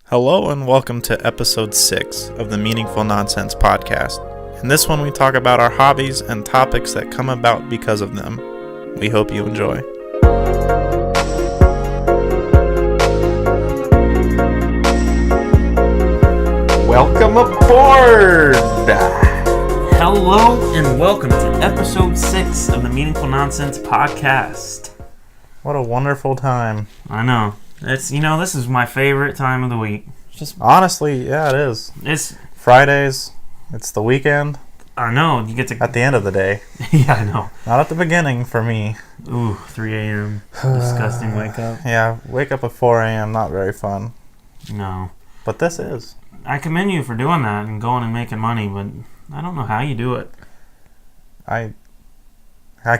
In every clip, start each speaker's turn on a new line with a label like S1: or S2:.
S1: Hello and welcome to episode 6 of the Meaningful Nonsense podcast. In this one we talk about our hobbies and topics that come about because of them. We hope you enjoy.
S2: Welcome aboard!
S3: Hello and welcome to episode 6 of the Meaningful Nonsense podcast.
S1: What a wonderful time.
S3: I know. This is my favorite time of the week.
S1: Honestly, yeah, it is.
S3: It's
S1: Fridays. It's the weekend.
S3: I know. You get to...
S1: At the end of the day.
S3: Yeah, I know.
S1: Not at the beginning for me.
S3: Ooh, 3 a.m. Disgusting wake up.
S1: Yeah, wake up at 4 a.m. Not very fun.
S3: No.
S1: But this is.
S3: I commend you for doing that and going and making money, but I don't know how you do it.
S1: I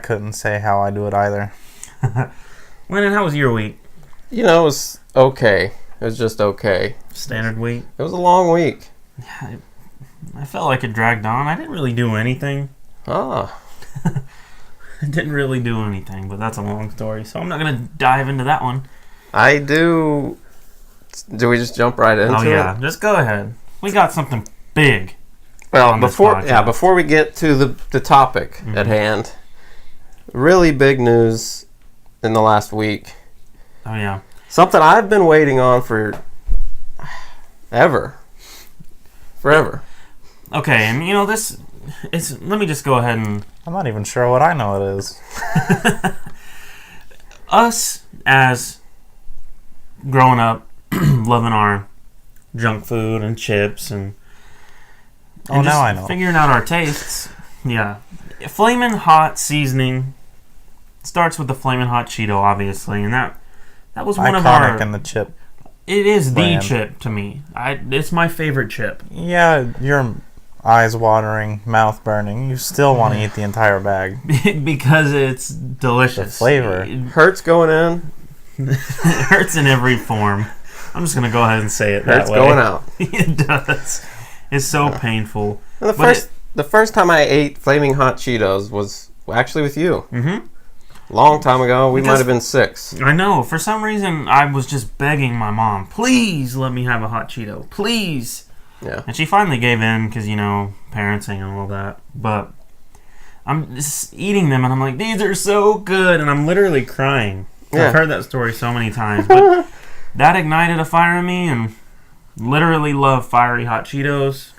S1: couldn't say how I do it either.
S3: Lennon, how was your week?
S2: You know, it was okay. It was just okay.
S3: Standard week?
S2: It was a long week.
S3: Yeah, I felt like it dragged on. I didn't really do anything.
S2: Ah.
S3: I didn't really do anything, but that's a long story, so I'm not going to dive into that one.
S2: I do... Do we just jump right into it?
S3: Oh, yeah. Just go ahead. We got something big.
S2: Well, before we get to the topic at hand, really big news in the last week.
S3: Oh, yeah.
S2: Something I've been waiting on for forever.
S3: Okay, and let me just go ahead and...
S1: I'm not even sure what I know it is.
S3: Us, as growing up, loving our junk food and chips and
S1: now I know.
S3: Figuring out our tastes. Yeah. Flamin Hot seasoning starts with the Flamin Hot Cheeto, obviously, and that was one of our...
S1: Iconic in the chip.
S3: It is
S1: brand.
S3: the chip to me. It's my favorite chip.
S1: Yeah, your eyes watering, mouth burning. You still want to eat the entire bag.
S3: Because it's delicious.
S1: The flavor.
S2: It hurts going in.
S3: It hurts in every form. I'm just going to go ahead and say it that way.
S2: Hurts going out.
S3: It does. It's so painful.
S2: And the first time I ate Flaming Hot Cheetos was actually with you.
S3: Mm-hmm.
S2: Long time ago. We might have been 6.
S3: I know. For some reason, I was just begging my mom, please let me have a hot Cheeto. Please.
S2: Yeah.
S3: And she finally gave in because, parenting and all that. But I'm just eating them and I'm like, these are so good. And I'm literally crying. Yeah. I've heard that story so many times. But that ignited a fire in me and literally love fiery hot Cheetos.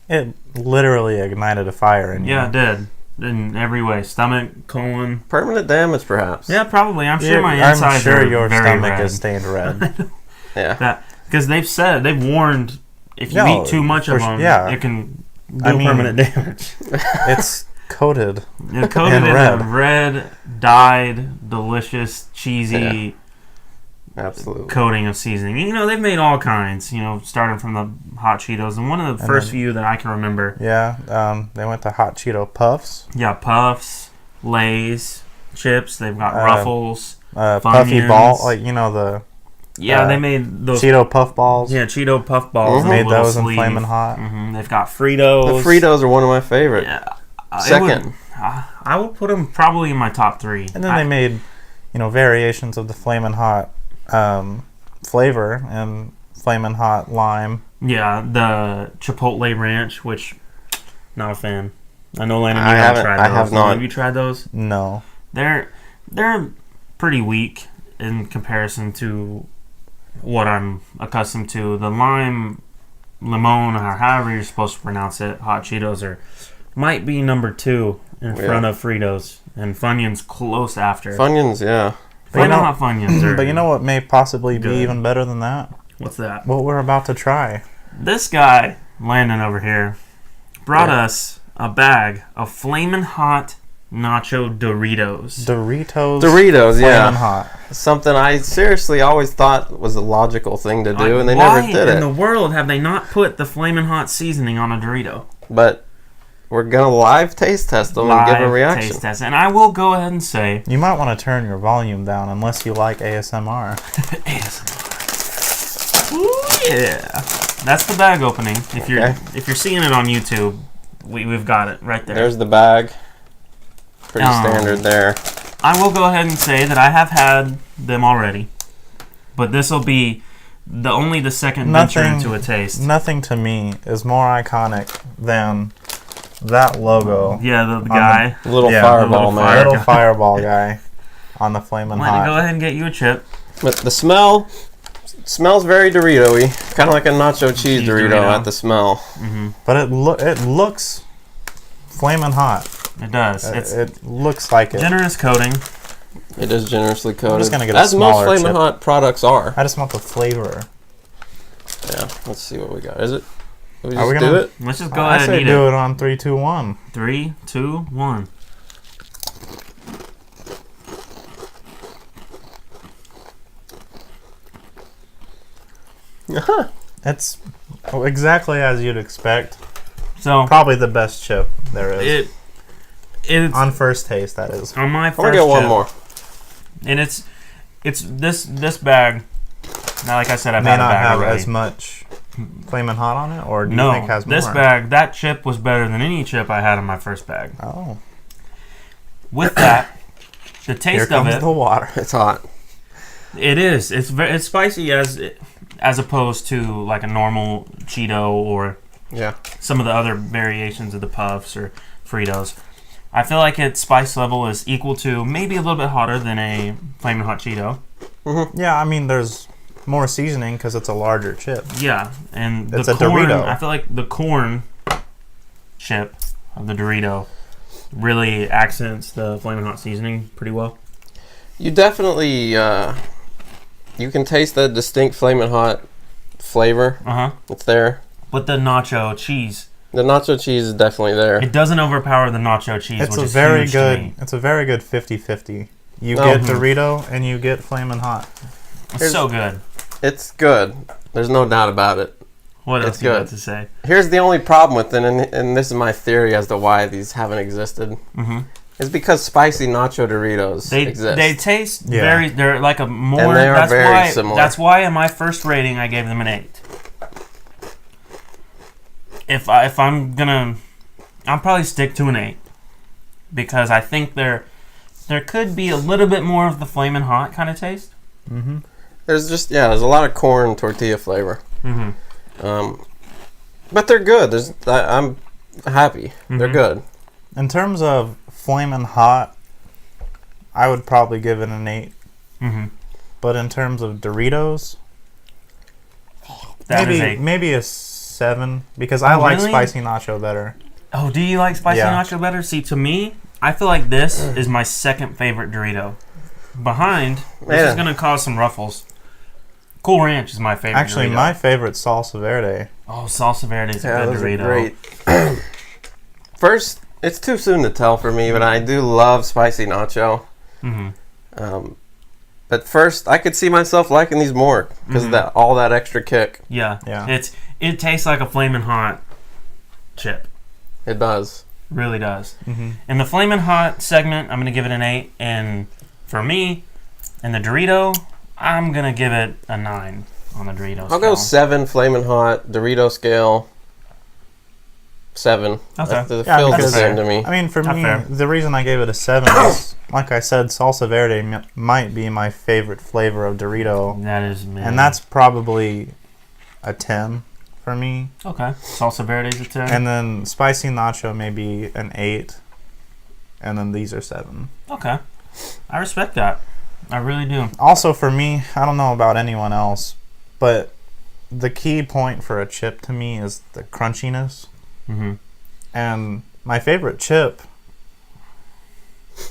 S1: It literally ignited a fire in you.
S3: Yeah, it did. In every way. Stomach, colon.
S2: Permanent damage, perhaps.
S3: Yeah, probably. I'm sure my insides
S1: I'm sure
S3: are
S1: your
S3: very
S1: stomach
S3: red.
S1: is stained red.
S2: Yeah.
S3: Because they've warned if you eat too much of them, it can do permanent damage.
S1: It's coated.
S3: It's coated in a red, dyed, delicious, cheesy
S2: absolutely
S3: coating of seasoning. They've made all kinds, starting from the hot Cheetos. And one of the first few that I can remember.
S1: Yeah, they went to hot Cheeto Puffs.
S3: Yeah, Puffs, Lay's, chips. They've got Ruffles,
S1: Puffy Ball, the...
S3: Yeah, they made those...
S1: Cheeto Puff Balls.
S3: Yeah, Cheeto Puff Balls.
S1: Made those in Flamin' Hot.
S3: Mm-hmm. They've got Fritos.
S2: The Fritos are one of my favorite.
S3: Yeah.
S2: Second.
S3: I would put them probably in my top 3.
S1: And then they made, variations of the Flamin' Hot flavor and Flamin' Hot Lime.
S3: Yeah, the Chipotle Ranch, which, not a fan. I know Landon, you haven't tried those.
S2: I have not.
S3: Have you tried those?
S1: No.
S3: They're pretty weak in comparison to what I'm accustomed to. The limon, or however you're supposed to pronounce it, hot Cheetos might be number 2 in front of Fritos, and Funyuns close after.
S2: Funyuns, yeah.
S3: Hot Funyuns are...
S1: But you know what may possibly
S3: good.
S1: be even better than that?
S3: What's that?
S1: What we're about to try.
S3: This guy, Landon over here, brought us a bag of Flamin Hot Nacho Doritos.
S1: Doritos,
S2: yeah.
S1: Flamin' Hot.
S2: Something I seriously always thought was a logical thing to do, and they never did it.
S3: Why in the world have they not put the Flamin' Hot seasoning on a Dorito?
S2: But we're going to live taste test them and give a reaction.
S3: Taste test. And I will go ahead and say...
S1: You might want to turn your volume down unless you like ASMR.
S3: ASMR. Ooh, yeah. That's the bag opening. If you're seeing it on YouTube, we've got it right there.
S2: There's the bag. Pretty standard there.
S3: I will go ahead and say that I have had them already, but this will be the second venture into a taste.
S1: Nothing to me is more iconic than that logo.
S3: Yeah, the guy.
S2: Little fireball man.
S1: Little fireball guy on the Flamin' Hot.
S3: Go ahead and get you a chip.
S2: But the smells very Dorito-y. Kind of like a nacho cheese Dorito at the smell.
S3: Mm-hmm.
S1: But it looks Flamin' Hot.
S3: It does.
S1: It looks like it.
S3: Generous coating.
S2: It is generously coated.
S1: I'm just gonna get a
S2: as
S1: smaller
S2: most Flamin'
S1: chip.
S2: Hot products are.
S1: I just want the flavor.
S2: Yeah, let's see what we got. Is it? We
S1: Are we
S2: just
S1: gonna
S2: do it?
S3: Let's just go
S1: I
S3: ahead and
S1: say
S3: eat
S1: do
S3: it.
S1: it on 3, 2, 1.
S3: 3, 2, 1.
S1: It's exactly as you'd expect.
S3: So
S1: Probably the best chip there is.
S3: It's
S1: On first taste, that is.
S3: on my
S2: I'm
S3: first
S2: gonna get one
S3: chip,
S2: more.
S3: and it's this bag. Now, like I said, I've
S1: May
S3: had a
S1: not
S3: bag
S1: have
S3: already.
S1: as much Flamin' Hot on it, or do
S3: No,
S1: you think it has more?
S3: this bag, that chip was better than any chip I had in my first bag.
S1: Oh,
S3: With that, the
S1: here
S3: taste of
S1: comes
S3: it,
S1: the water.
S2: It's hot.
S3: it is. It's spicy as opposed to like a normal Cheeto or
S2: Yeah.
S3: some of the other variations of the Puffs or Fritos. I feel like its spice level is equal to, maybe a little bit hotter than a Flamin' Hot Cheeto.
S1: Yeah, I mean, there's more seasoning because it's a larger chip.
S3: Yeah, and
S1: It's
S3: the
S1: a
S3: corn,
S1: Dorito.
S3: I feel like the corn chip of the Dorito really accents the Flamin' Hot seasoning pretty well.
S2: You definitely, you can taste the distinct Flamin' Hot flavor.
S3: Uh-huh.
S2: It's there.
S3: But the nacho cheese,
S2: The nacho cheese is definitely there.
S3: it doesn't overpower the nacho cheese,
S1: It's
S3: which
S1: a
S3: is
S1: very
S3: huge to
S1: good.
S3: me.
S1: It's a very good 50-50. You
S2: Oh.
S1: get Dorito and you get Flamin' Hot.
S3: It's so good.
S2: It's good. There's no doubt about it.
S3: What else
S2: It's
S3: do you got
S2: good.
S3: to say?
S2: Here's the only problem with it, and this is my theory as to why these haven't existed.
S3: Mm-hmm.
S2: It's because spicy nacho Doritos exist.
S3: They taste
S1: Yeah.
S3: they're like a more.
S2: And they are
S3: that's
S2: very
S3: why,
S2: similar.
S3: That's why in my first rating I gave them an 8. If I'm gonna, I'll probably stick to an 8 because I think there could be a little bit more of the Flamin' Hot kind of taste.
S1: Mm-hmm.
S2: there's a lot of corn tortilla flavor.
S3: Mm-hmm.
S2: But they're good. I'm happy. They're
S3: Mhm.
S2: good.
S1: In terms of Flamin' Hot, I would probably give it an 8.
S3: Mm-hmm.
S1: But in terms of Doritos,
S3: That is
S1: maybe a 7 because I like
S3: really?
S1: spicy nacho better.
S3: Oh, do you like spicy
S1: Yeah.
S3: nacho better? See, to me, I feel like this is my second favorite Dorito. Behind, this
S2: Yeah.
S3: is gonna cause some ruffles. Cool Ranch is my favorite.
S1: Actually,
S3: Dorito.
S1: my favorite salsa verde.
S3: Oh, salsa verde is a good
S2: those are
S3: Dorito.
S2: great. First, it's too soon to tell for me, but I do love spicy nacho.
S3: Mm-hmm.
S2: But first, I could see myself liking these more because of that all that extra kick.
S3: Yeah.
S1: Yeah.
S3: It tastes like a Flamin' Hot chip.
S2: It does.
S3: Really does.
S1: Mm-hmm.
S3: In the Flamin' Hot segment, I'm gonna give it an 8, and for me, in the Dorito, I'm gonna give it a 9 on the Dorito.
S2: I'll go
S3: scale.
S2: 7 Flamin' Hot Dorito scale. 7.
S3: Okay.
S2: That
S1: Yeah,
S2: feels the
S1: because-
S2: same to me.
S1: I mean, for
S3: Not
S1: me,
S3: fair.
S1: the reason I gave it a 7 is, like I said, salsa verde might be my favorite flavor of Dorito.
S3: That is, man.
S1: And that's probably a 10 for me.
S3: okay. Salsa verde's a 10.
S1: And then spicy nacho maybe an 8. And then these are 7.
S3: Okay. I respect that. I really do.
S1: Also for me, I don't know about anyone else, but the key point for a chip to me is the crunchiness.
S3: Mm-hmm.
S1: And my favorite chip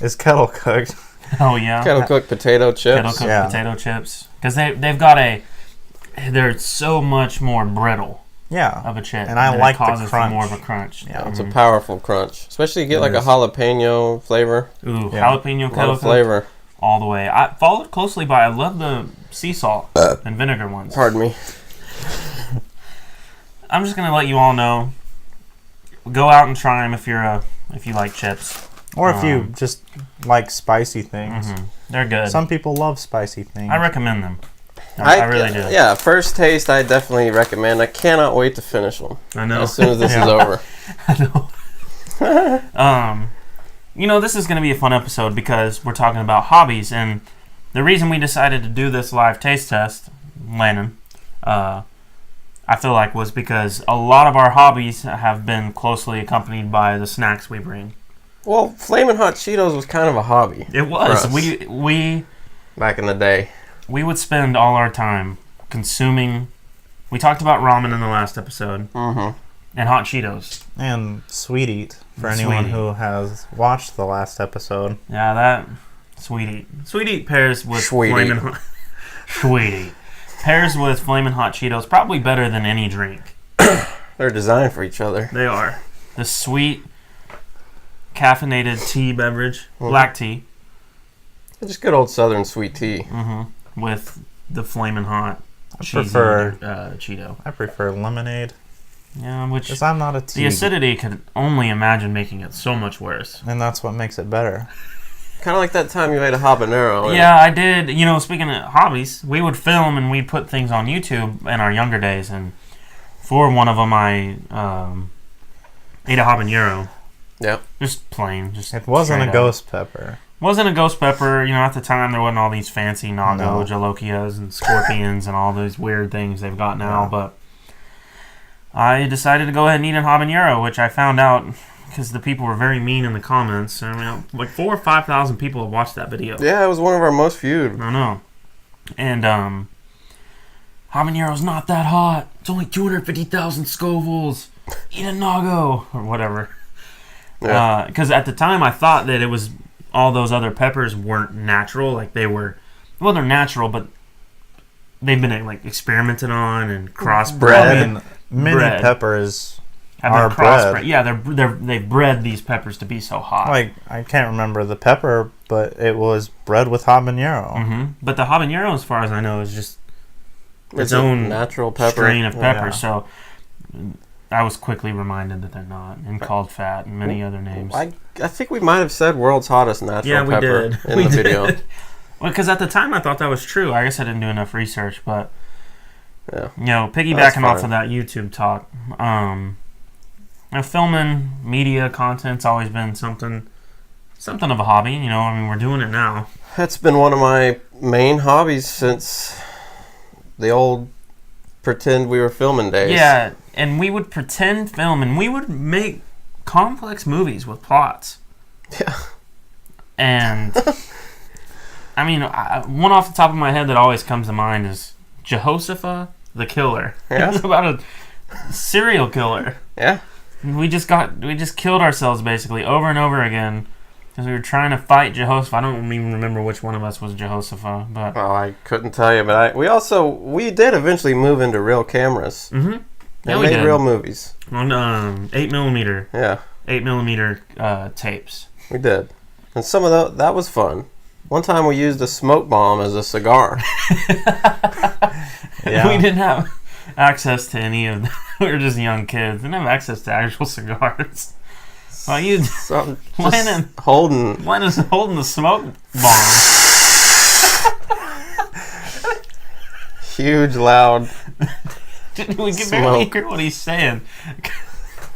S1: is kettle cooked.
S3: Oh, yeah.
S2: Kettle cooked potato chips.
S3: Kettle cooked
S1: Yeah.
S3: potato chips. Because they've got they're so much more brittle
S1: Yeah.
S3: of a chip.
S1: And I
S3: that it
S1: like the
S3: causes for
S1: crunch.
S3: more of a crunch.
S1: Yeah.
S2: It's a powerful crunch, especially you get
S1: It
S2: like a
S1: is.
S2: jalapeno flavor.
S3: Ooh,
S1: Yeah.
S3: jalapeno
S2: A lot
S3: kettle
S2: of
S3: cooked
S2: flavor.
S3: all the way. I followed closely by, I love the sea salt and vinegar ones.
S2: Pardon me.
S3: I'm just going to let you all know. Go out and try them if you like chips.
S1: Or if you just like spicy things.
S3: Mm-hmm. They're good.
S1: Some people love spicy things.
S3: I recommend them. I really do.
S2: Yeah, first taste I definitely recommend. I cannot wait to finish them
S3: I know.
S2: as soon as this
S1: Yeah.
S2: is over.
S3: I know. This is going to be a fun episode because we're talking about hobbies, and the reason we decided to do this live taste test, Lennon, I feel like was because a lot of our hobbies have been closely accompanied by the snacks we bring.
S2: Well, Flamin Hot Cheetos was kind of a hobby.
S3: It was. We
S2: back in the day.
S3: We would spend all our time consuming. We talked about ramen in the last episode.
S2: Mm-hmm.
S3: And hot Cheetos.
S1: And Sweet Eat, for anyone who has watched the last episode.
S3: Yeah, that Sweet Eat. Sweet Eat pairs with Flamin' Hot. Sweet Eat. Pairs with Flamin' Hot Cheetos probably better than any drink.
S2: They're designed for each other.
S3: They are. The sweet, caffeinated tea beverage, black tea.
S2: Just good old Southern sweet tea.
S3: Mm-hmm. With the Flamin' Hot Cheeto.
S1: I prefer lemonade.
S3: Yeah, which...
S1: Because I'm not a tea.
S3: The acidity could only imagine making it so much worse.
S1: And that's what makes it better.
S2: Kind of like that time you ate a habanero.
S3: Yeah, I did. You know, speaking of hobbies, we would film and we'd put things on YouTube in our younger days. And for one of them, I ate a habanero.
S2: Yep.
S3: Just plain.
S1: It wasn't a ghost pepper.
S3: Wasn't a ghost pepper. You know, at the time, there wasn't all these fancy Nago, Jalokias, and Scorpions and all those weird things they've got now. Yeah. But I decided to go ahead and eat a habanero, which I found out because the people were very mean in the comments. I mean, like 4,000 or 5,000 people have watched that video.
S2: Yeah, it was one of our most viewed.
S3: I know. And habanero's not that hot. It's only 250,000 Scovilles. Eat a Nago or whatever. Yeah. Because at the time I thought that it was all those other peppers weren't natural. Like they were, well, they're natural, but they've been like experimented on and crossbred.
S1: Many peppers are bred.
S3: Yeah, they've bred these peppers to be so hot.
S1: Like, I can't remember the pepper, but it was bred with habanero.
S3: Mm-hmm. But the habanero, as far as I know, is just its own
S2: natural pepper
S3: strain of pepper. Yeah. So I was quickly reminded that they're not, and called fat and many other names.
S2: I think we might have said world's hottest natural pepper in the video.
S3: Well, because at the time I thought that was true. I guess I didn't do enough research, but you know, piggybacking off of that YouTube talk, filming media content's always been something of a hobby. You know, I mean, we're doing it now.
S2: That's been one of my main hobbies since the old pretend we were filming days.
S3: Yeah, and we would pretend film, and we would make complex movies with plots.
S2: Yeah.
S3: And I mean, one off the top of my head that always comes to mind is Jehoshaphat the Killer.
S2: Yeah.
S3: It's about a serial killer.
S2: Yeah.
S3: We just killed ourselves basically over and over again because we were trying to fight Jehoshaphat. I don't even remember which one of us was Jehoshaphat, but
S2: I couldn't tell you. But we did eventually move into real cameras.
S3: Mm-hmm.
S2: Yeah, we made real movies
S3: on 8mm.
S2: Yeah,
S3: 8mm tapes.
S2: We did, and some of that was fun. One time we used a smoke bomb as a cigar.
S3: Yeah. We didn't have access to any of them. We were just young kids. Didn't have access to actual cigars. Well, Lennon is holding the smoke bomb.
S2: Huge, loud.
S3: We can barely hear what he's saying.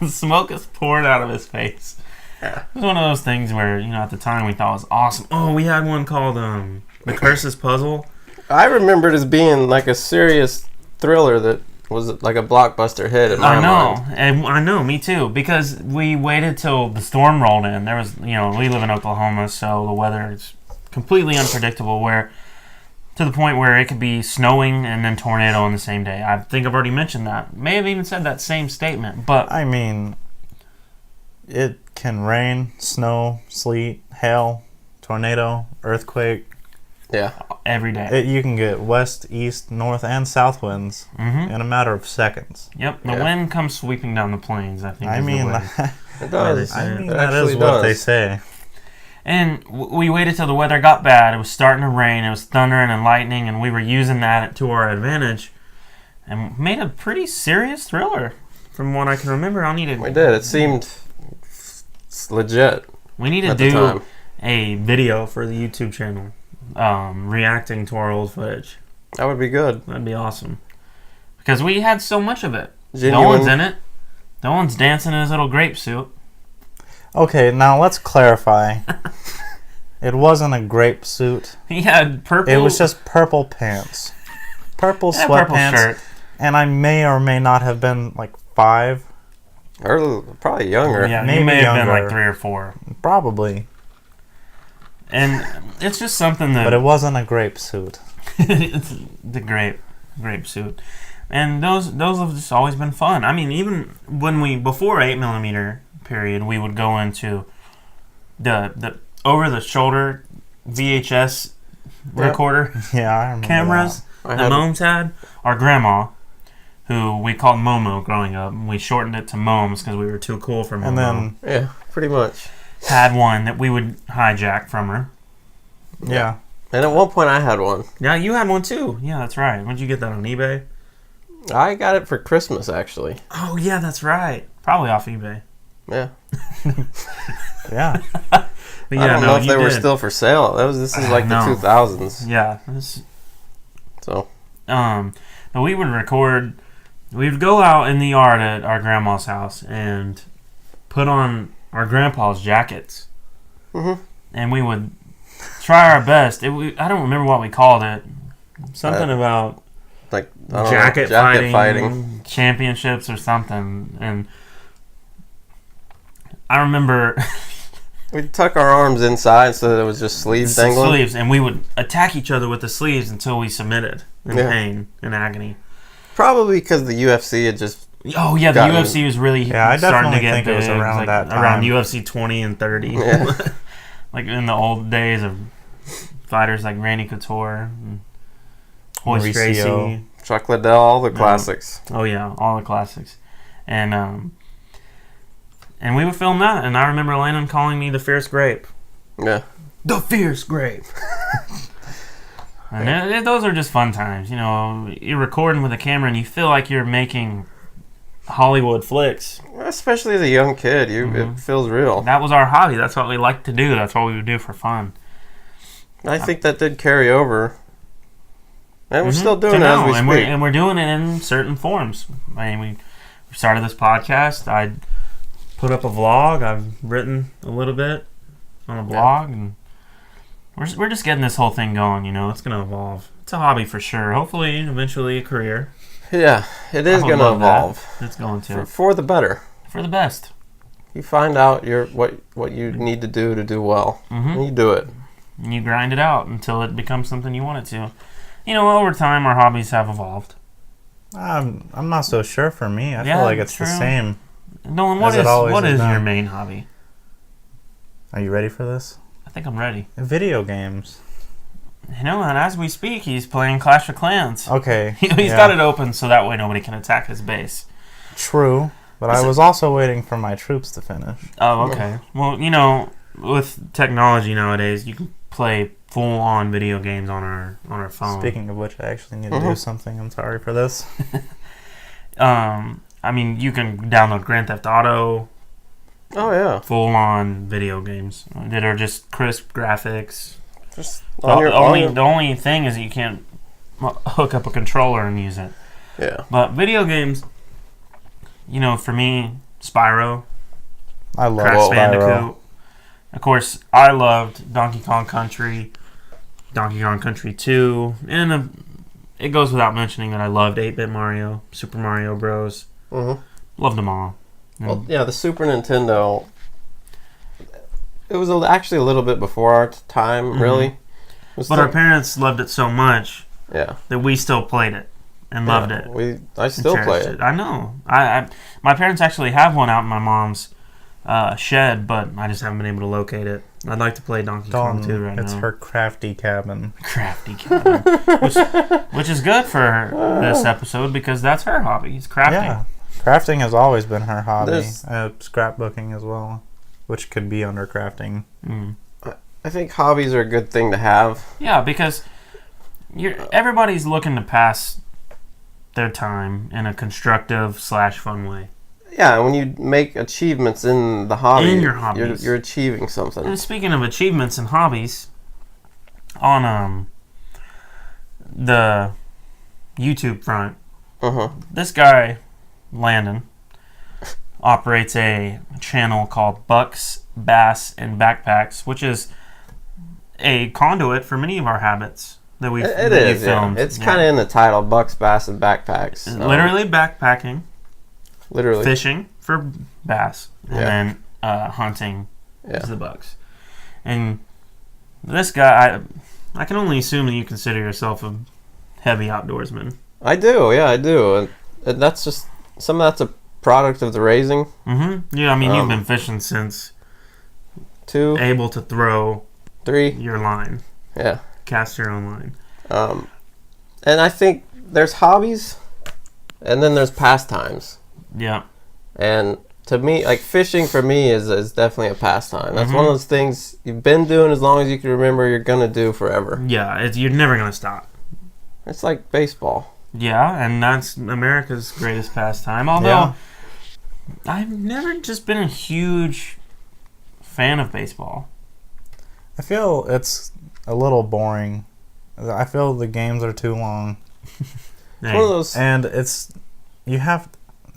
S3: The smoke is pouring out of his face. Yeah. It was one of those things where, you know, at the time we thought it was awesome. Oh, we had one called The Curse's Puzzle.
S2: I remember it as being like a serious thriller that was like a blockbuster hit in my mind.
S3: And I know, me too. Because we waited till the storm rolled in. There was, you know, we live in Oklahoma, so the weather is completely unpredictable. To the point where it could be snowing and then tornado on the same day. I think I've already mentioned that. May have even said that same statement, but
S1: I mean, it can rain, snow, sleet, hail, tornado, earthquake.
S2: Yeah,
S3: every day.
S1: You can get west, east, north, and south winds in a matter of seconds.
S3: Yep, the wind comes sweeping down the plains, I think.
S2: It does.
S1: That is what they say.
S3: And we waited till the weather got bad. It was starting to rain. It was thundering and lightning, and we were using that to our advantage, and made a pretty serious thriller, from what I can remember. We
S2: did. It seemed legit.
S3: We need to do a video for the YouTube channel, reacting to our old footage.
S2: That would be good.
S3: That'd be awesome. Because we had so much of it.
S2: Genuine.
S3: No one's in it. No one's dancing in his little grape suit.
S1: Okay, now let's clarify. It wasn't a grape suit.
S3: He had purple.
S1: It was just purple pants. Purple sweatpants.
S3: Purple shirt.
S1: And I may or may not have been like 5.
S2: Or probably younger.
S3: Yeah,
S1: Maybe
S3: you may have been
S1: younger.
S3: like 3 or 4.
S1: Probably.
S3: And it's just something that...
S1: But it wasn't a grape suit.
S3: It's the grape suit. And those have just always been fun. I mean, even when before 8mm period, we would go into the over-the-shoulder VHS recorder
S1: Yeah, I remember
S3: cameras that moms had. Our grandma, who we called Momo growing up, and we shortened it to Moms because we were too cool for Momo.
S1: And then...
S2: Yeah, pretty much.
S3: Had one that we would hijack from her.
S1: Yeah.
S2: And at one point I had one.
S3: Yeah, you had one too. Yeah, that's right. When'd you get that, on eBay?
S2: I got it for Christmas, actually.
S3: Oh, yeah, that's right. Probably off eBay.
S2: Yeah.
S1: Yeah.
S3: But
S2: I don't know if they were still for sale. This is like the 2000s.
S3: Yeah.
S2: So.
S3: But we would record. We would go out in the yard at our grandma's house and put on our grandpa's jackets.
S2: Mm-hmm.
S3: And we would try our best. I don't remember what we called it. Something about
S2: like
S3: jacket fighting championships or something. And I remember
S2: we'd tuck our arms inside so that it was just sleeves dangling.
S3: Sleeves, and we would attack each other with the sleeves until we submitted in pain and agony.
S2: Probably because the UFC had just...
S3: Oh, yeah, the UFC was really starting to get
S1: think
S3: big.
S1: it was around that time.
S3: Around UFC 20 and 30.
S2: Yeah.
S3: Like in the old days of fighters like Randy Couture, and Hoist Gracie,
S2: Chuck Liddell, all the classics.
S3: Oh, yeah, all the classics. And we would film that, and I remember Landon calling me the Fierce Grape.
S2: Yeah.
S3: The Fierce Grape. And those are just fun times. You know, you're recording with a camera, and you feel like you're making Hollywood flicks.
S2: Especially as a young kid, it feels real.
S3: That was our hobby. That's what we liked to do. That's what we would do for fun.
S2: I think that did carry over. And we're still doing it as we speak.
S3: And we're doing it in certain forms. I mean, we started this podcast. I put up a vlog. I've written a little bit on a blog. And we're just getting this whole thing going, you know. It's going to evolve. It's a hobby for sure. Hopefully, eventually a career.
S2: Yeah, it is going to evolve.
S3: It's going to.
S2: For the better.
S3: For the best.
S2: You find out what you need to do well. Mm-hmm. And you do it.
S3: And you grind it out until it becomes something you want it to. You know, over time, our hobbies have evolved.
S1: I'm not so sure for me. I feel like it's the same.
S3: Nolan, what is your main hobby?
S1: Are you ready for this?
S3: I think I'm ready.
S1: Video games.
S3: You know, and as we speak, he's playing Clash of Clans.
S1: Okay.
S3: He's got it open so that way nobody can attack his base.
S1: True, but I was also waiting for my troops to finish.
S3: Oh, okay. Well, you know, with technology nowadays, you can play full-on video games on our phone.
S1: Speaking of which, I actually need to do something. I'm sorry for this.
S3: I mean, you can download Grand Theft Auto.
S2: Oh, yeah.
S3: Full-on video games that are just crisp graphics.
S2: Just
S3: the only thing is that you can't hook up a controller and use it.
S2: Yeah.
S3: But video games, you know, for me, Spyro.
S1: I love
S3: Crash Bandicoot.
S1: Spyro.
S3: Of course, I loved Donkey Kong Country, Donkey Kong Country 2, and it goes without mentioning that I loved 8-Bit Mario, Super Mario Bros.
S2: Mm-hmm.
S3: Loved them all.
S2: Well, yeah, the Super Nintendo, it was actually a little bit before our time, really.
S3: But our parents loved it so much that we still played it and loved it.
S2: I still play it.
S3: I know. My parents actually have one out in my mom's shed, but I just haven't been able to locate it. I'd like to play Donkey Kong 2 right now.
S1: It's her crafty cabin.
S3: Crafty cabin. which is good for this episode because that's her hobby. It's crafting.
S1: Yeah. Crafting has always been her hobby. Scrapbooking as well, which could be under crafting.
S2: I think hobbies are a good thing to have.
S3: Yeah, because everybody's looking to pass their time in a constructive / fun way.
S2: Yeah, when you make achievements in the hobby,
S3: in your hobbies,
S2: you're achieving something.
S3: And speaking of achievements and hobbies, on the YouTube front, this guy Landon operates a channel called Bucks, Bass, and Backpacks, which is a conduit for many of our habits. that we
S2: It is.
S3: filmed.
S2: Yeah. It's kind of in the title, Bucks, Bass, and Backpacks.
S3: Literally backpacking.
S2: Literally.
S3: Fishing for bass. And then hunting is the bucks. And this guy, I can only assume that you consider yourself a heavy outdoorsman.
S2: I do, I do. And that's just, some of that's a product of the raising.
S3: Mm-hmm. Yeah, I mean, you've been fishing since
S2: 2,
S3: able to throw
S2: 3
S3: your line.
S2: Yeah.
S3: Cast your own line.
S2: And I think there's hobbies, and then there's pastimes.
S3: Yeah.
S2: And to me, like, fishing for me is definitely a pastime. That's one of those things you've been doing as long as you can remember you're going to do forever.
S3: Yeah, you're never going to stop.
S2: It's like baseball.
S3: Yeah, and that's America's greatest pastime. Although, I've never just been a huge fan of baseball.
S1: I feel it's a little boring. I feel the games are too long.
S2: It's one of those,
S1: and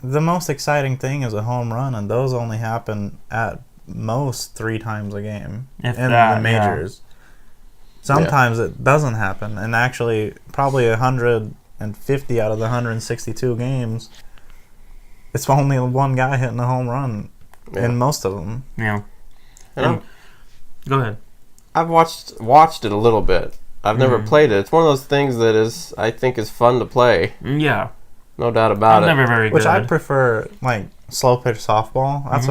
S1: the most exciting thing is a home run, and those only happen at most 3 times a game in the majors. Sometimes it doesn't happen, and actually probably 150 out of the 162 games, it's only one guy hitting a home run in most of them.
S3: Yeah.
S2: And
S3: go ahead.
S2: I've watched it a little bit. I've never played it. It's one of those things that I think is fun to play.
S3: Yeah.
S2: No doubt about it.
S3: Never very good.
S1: Which I prefer, like, slow pitch softball. That's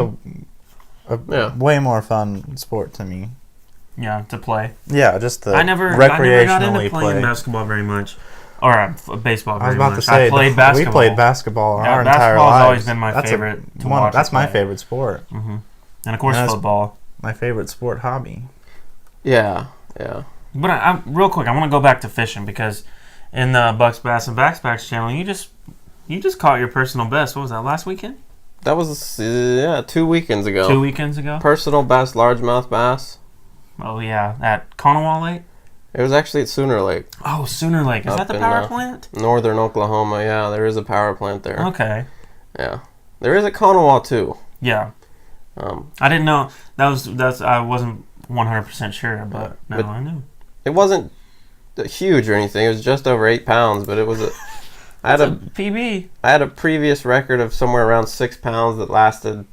S1: a way more fun sport to me.
S3: Yeah, to play.
S1: Yeah, just to
S3: I never got into playing basketball very much. Or baseball very much.
S1: I was about to say,
S3: I played basketball.
S1: We played basketball our entire
S3: basketball
S1: lives.
S3: has always been my favorite to watch.
S1: That's my favorite sport.
S3: Mm-hmm. And, of course, football.
S1: My favorite sport hobby.
S2: Yeah.
S3: But I real quick, I want to go back to fishing because in the Bucks, Bass, and Backpacks channel, you just caught your personal best. What was that, last weekend?
S2: That was, 2 weekends ago.
S3: 2 weekends ago?
S2: Personal best largemouth bass.
S3: Oh, yeah. At Conowall Lake?
S2: It was actually at Sooner Lake.
S3: Oh, Sooner Lake. Is that the power plant?
S2: Northern Oklahoma, yeah. There is a power plant there.
S3: Okay.
S2: Yeah. There is at Conowall, too.
S3: Yeah. I didn't know. I wasn't 100% sure, but now I knew.
S2: It wasn't huge or anything. It was just over 8 pounds, but it was I had a
S3: PB.
S2: I had a previous record of somewhere around 6 pounds that lasted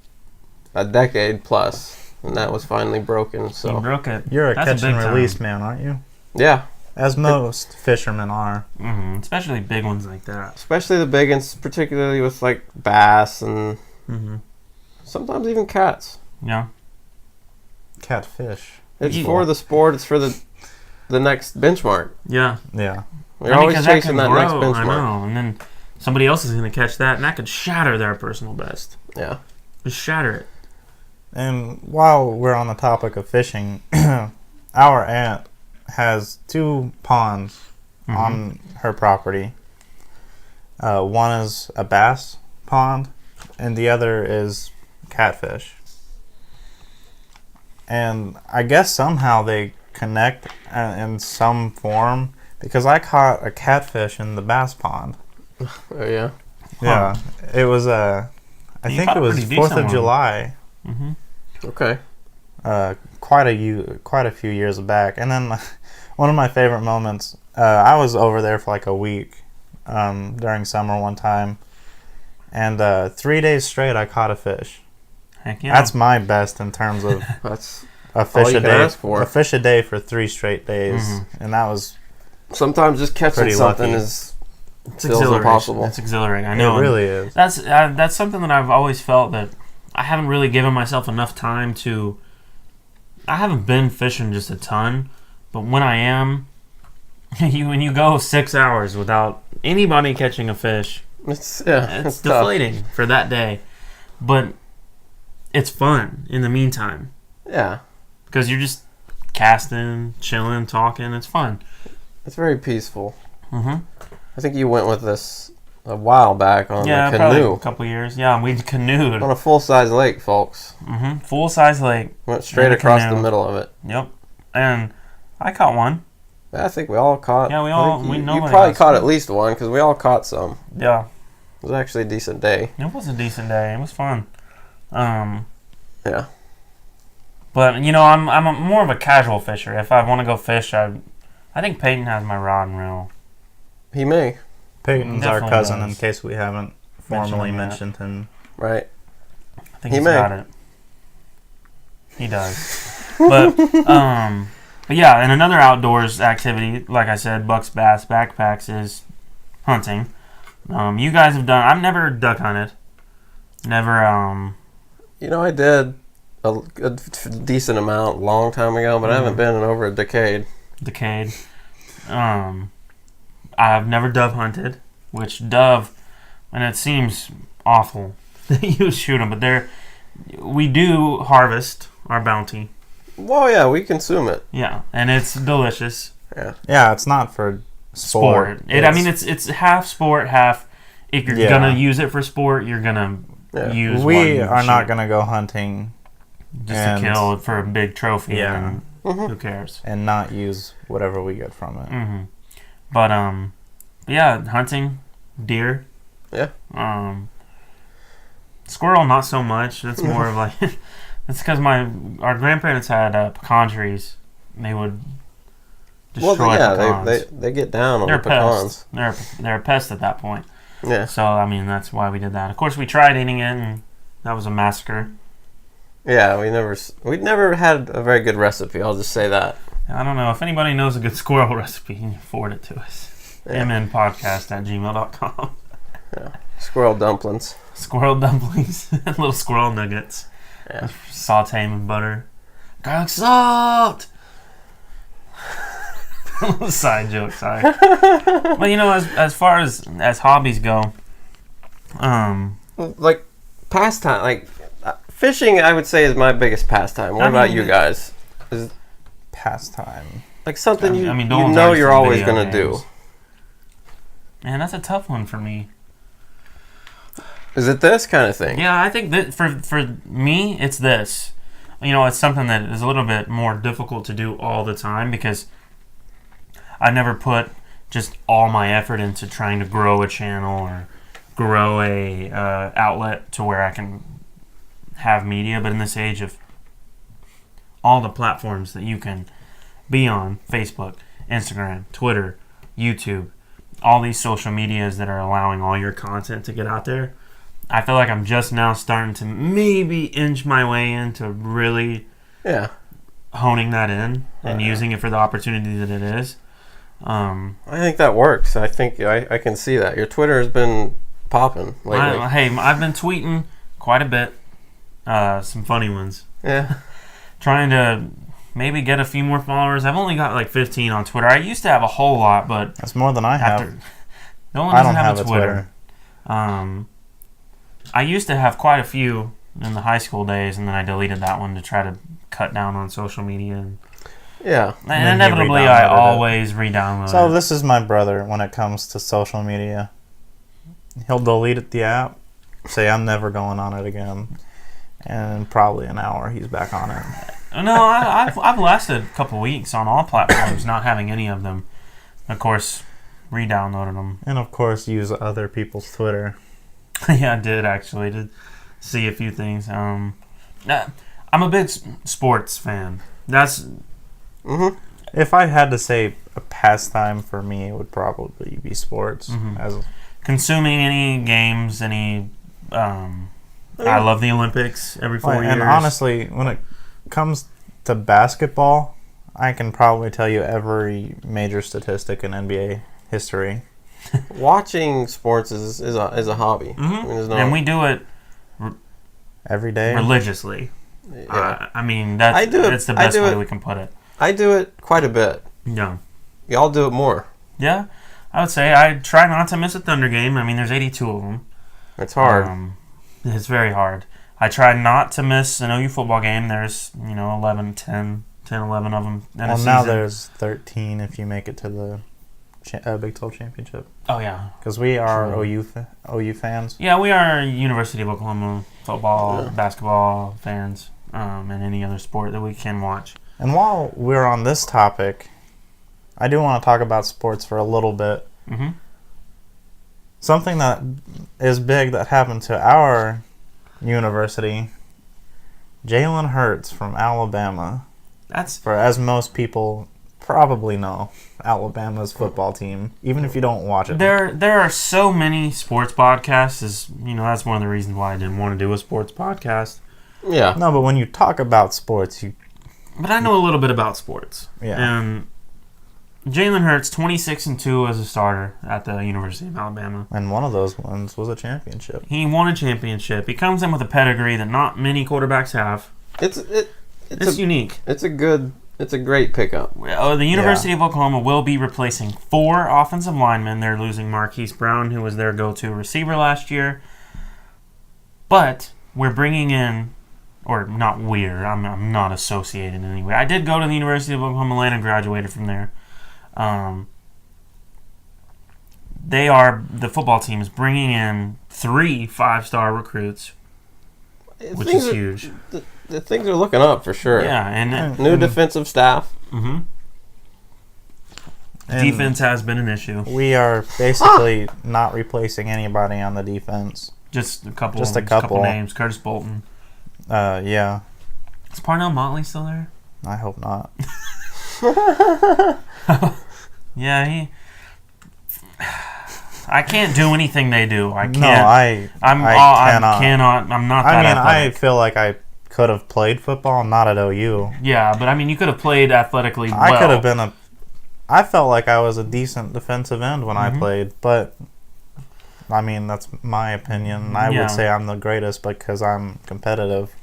S2: a decade plus, and that was finally broken. So
S3: you broke it.
S1: You're a catch and release man, aren't you?
S2: Yeah.
S1: As most fishermen are.
S3: Mm-hmm. Especially big ones like that.
S2: Especially the big ones, particularly with like bass and sometimes even cats.
S3: Yeah.
S1: Catfish.
S2: It's for the sport. It's for the next benchmark.
S3: Yeah.
S1: Yeah.
S2: We're always chasing that next benchmark.
S3: I know. And then somebody else is going to catch that, and that could shatter their personal best.
S2: Yeah.
S3: Just shatter it.
S1: And while we're on the topic of fishing, our aunt has 2 ponds on her property. One is a bass pond, and the other is catfish. And I guess somehow they connect in some form, because I caught a catfish in the bass pond.
S2: Oh, yeah?
S1: Yeah. It was I think it was 4th of July.
S3: Mm-hmm.
S2: Okay.
S1: Quite a few years back. And then one of my favorite moments, I was over there for like a week during summer one time, and 3 days straight I caught a fish.
S3: Heck yeah.
S1: That's my best in terms of
S2: That's
S1: a fish
S2: all you
S1: a
S2: can
S1: day.
S2: ask for.
S1: A fish a day for 3 straight days, and that was
S2: sometimes just catching
S1: pretty
S2: something
S1: lucky.
S2: feels impossible.
S3: It's exhilarating. I know.
S1: It really is.
S3: That's something that I've always felt that I haven't really given myself enough time to. I haven't been fishing just a ton, but when I am, when you go 6 hours without anybody catching a fish,
S2: It's
S3: deflating for that day. But it's fun in the meantime.
S2: Yeah.
S3: Because you're just casting, chilling, talking. It's fun.
S2: It's very peaceful.
S3: Mm-hmm.
S2: I think you went with this a while back on the canoe.
S3: Probably a couple years. Yeah, we canoed.
S2: On a full-size lake, folks.
S3: Mm-hmm. Full-size lake.
S2: Went straight across the middle of it.
S3: Yep. And I caught one.
S2: I think we all caught.
S3: Yeah,
S2: you probably caught at least one, because we all caught some.
S3: Yeah.
S2: It was actually a decent day.
S3: It was a decent day. It was fun.
S2: Yeah.
S3: But, I'm more of a casual fisher. If I want to go fish, I I think Peyton has my rod and reel.
S2: He may.
S1: Peyton's our cousin, in case we haven't formally mentioned him.
S2: Right.
S3: I think he's got it. He does. But yeah, and another outdoors activity, like I said, Bucks Bass Backpacks, is hunting. You guys have done... I've never duck hunted. Never...
S2: I did a decent amount a long time ago, but I haven't been in over a decade.
S3: I've never dove hunted, which dove... And it seems awful that you shoot them, but we do harvest our bounty.
S2: Well, yeah, we consume it.
S3: Yeah, and it's delicious.
S1: Yeah, it's not for sport.
S3: It's half sport, half... If you're gonna use it for sport, you're gonna use...
S1: We are not gonna go hunting
S3: just to kill for a big trophy. Yeah. And who cares?
S1: And not use whatever we get from it.
S3: Mm-hmm. But, yeah, hunting, deer.
S2: Yeah.
S3: Squirrel, not so much. That's more of like... It's because our grandparents had pecan trees. And they would destroy pecans.
S2: They get down on the pecans.
S3: They're a pest at that point.
S2: Yeah.
S3: So, that's why we did that. Of course, we tried eating it, and that was a massacre.
S2: Yeah, we never had a very good recipe. I'll just say that.
S3: I don't know. If anybody knows a good squirrel recipe, you can forward it to us. mnpodcast@gmail.com.
S2: Yeah. Squirrel dumplings.
S3: Little squirrel nuggets. Yeah. Saute them in butter. Garlic salt! Side joke, sorry. But as far as hobbies go,
S2: like pastime, like fishing, I would say is my biggest pastime. What about you guys?
S1: Pastime,
S2: like something you're always gonna do.
S3: Man, that's a tough one for me.
S2: Is it this kind of thing?
S3: Yeah, I think that for me, it's this. It's something that is a little bit more difficult to do all the time because I never put just all my effort into trying to grow a channel or grow a outlet to where I can have media. But in this age of all the platforms that you can be on, Facebook, Instagram, Twitter, YouTube, all these social medias that are allowing all your content to get out there, I feel like I'm just now starting to maybe inch my way into really honing that in and using it for the opportunity that it is.
S2: I think that works. I think I can see that. Your Twitter has been popping lately.
S3: I've been tweeting quite a bit. Some funny ones.
S2: Yeah.
S3: Trying to maybe get a few more followers. I've only got like 15 on Twitter. I used to have a whole lot, but...
S1: That's more than I have.
S3: No one doesn't have a Twitter. I used to have quite a few in the high school days, and then I deleted that one to try to cut down on social media.
S2: Yeah.
S3: And inevitably, I always re-download it.
S1: So this is my brother when it comes to social media. He'll delete the app, say I'm never going on it again, and in probably an hour he's back on it.
S3: No, I've lasted a couple weeks on all platforms, not having any of them. Of course, re-downloaded them.
S1: And of course, use other people's Twitter.
S3: Yeah, I did actually to see a few things. I'm a big sports fan. That's
S1: if I had to say a pastime for me, it would probably be sports. As
S3: consuming any games, any. I love the Olympics every 4 years.
S1: And honestly, when it comes to basketball, I can probably tell you every major statistic in NBA history.
S2: Watching sports is a hobby. I mean,
S3: and we do it
S1: every day
S3: religiously.
S2: Yeah.
S3: That's the best way we can put it.
S2: I do it quite a bit.
S3: Yeah.
S2: Y'all do it more.
S3: Yeah. I would say I try not to miss a Thunder game. I mean, there's 82 of them.
S2: It's hard.
S3: It's very hard. I try not to miss an OU football game. There's, 11 of them in a season.
S1: Now there's 13 if you make it to the Big 12 championship.
S3: Oh, yeah.
S1: Because we are OU fans.
S3: Yeah, we are University of Oklahoma football, basketball fans, and any other sport that we can watch.
S1: And while we're on this topic, I do want to talk about sports for a little bit. Something that is big that happened to our university, Jalen Hurts from Alabama.
S3: That's
S1: for as most people probably know. Alabama's football team, even if you don't watch it.
S3: There are so many sports podcasts. That's one of the reasons why I didn't want to do a sports podcast.
S2: Yeah.
S1: No, but when you talk about sports,
S3: But I know a little bit about sports.
S1: Yeah.
S3: And Jalen Hurts, 26-2 as a starter at the University of Alabama.
S1: And one of those ones was a championship.
S3: He won a championship. He comes in with a pedigree that not many quarterbacks have. It's unique.
S2: It's a great pickup.
S3: The University of Oklahoma will be replacing 4 offensive linemen. They're losing Marquise Brown, who was their go-to receiver last year. But we're bringing in, or not I'm not associated in any way. I did go to the University of Oklahoma and graduated from there. The football team is bringing in 3 5-star recruits, which is huge.
S2: The things are looking up for sure.
S3: Yeah, and
S2: new defensive staff.
S3: Mm-hmm. Defense has been an issue.
S1: We are basically not replacing anybody on the defense.
S3: Just a couple names. Curtis Bolton.
S1: Yeah.
S3: Is Parnell Motley still there?
S1: I hope not.
S3: Yeah, I can't do anything they do. I can't.
S1: No, I cannot.
S3: I'm not that athletic.
S1: I feel like I could have played football, not at OU.
S3: Yeah, but you could have played athletically well.
S1: I could have been I felt like I was a decent defensive end when I played, but that's my opinion. I would say I'm the greatest because I'm competitive.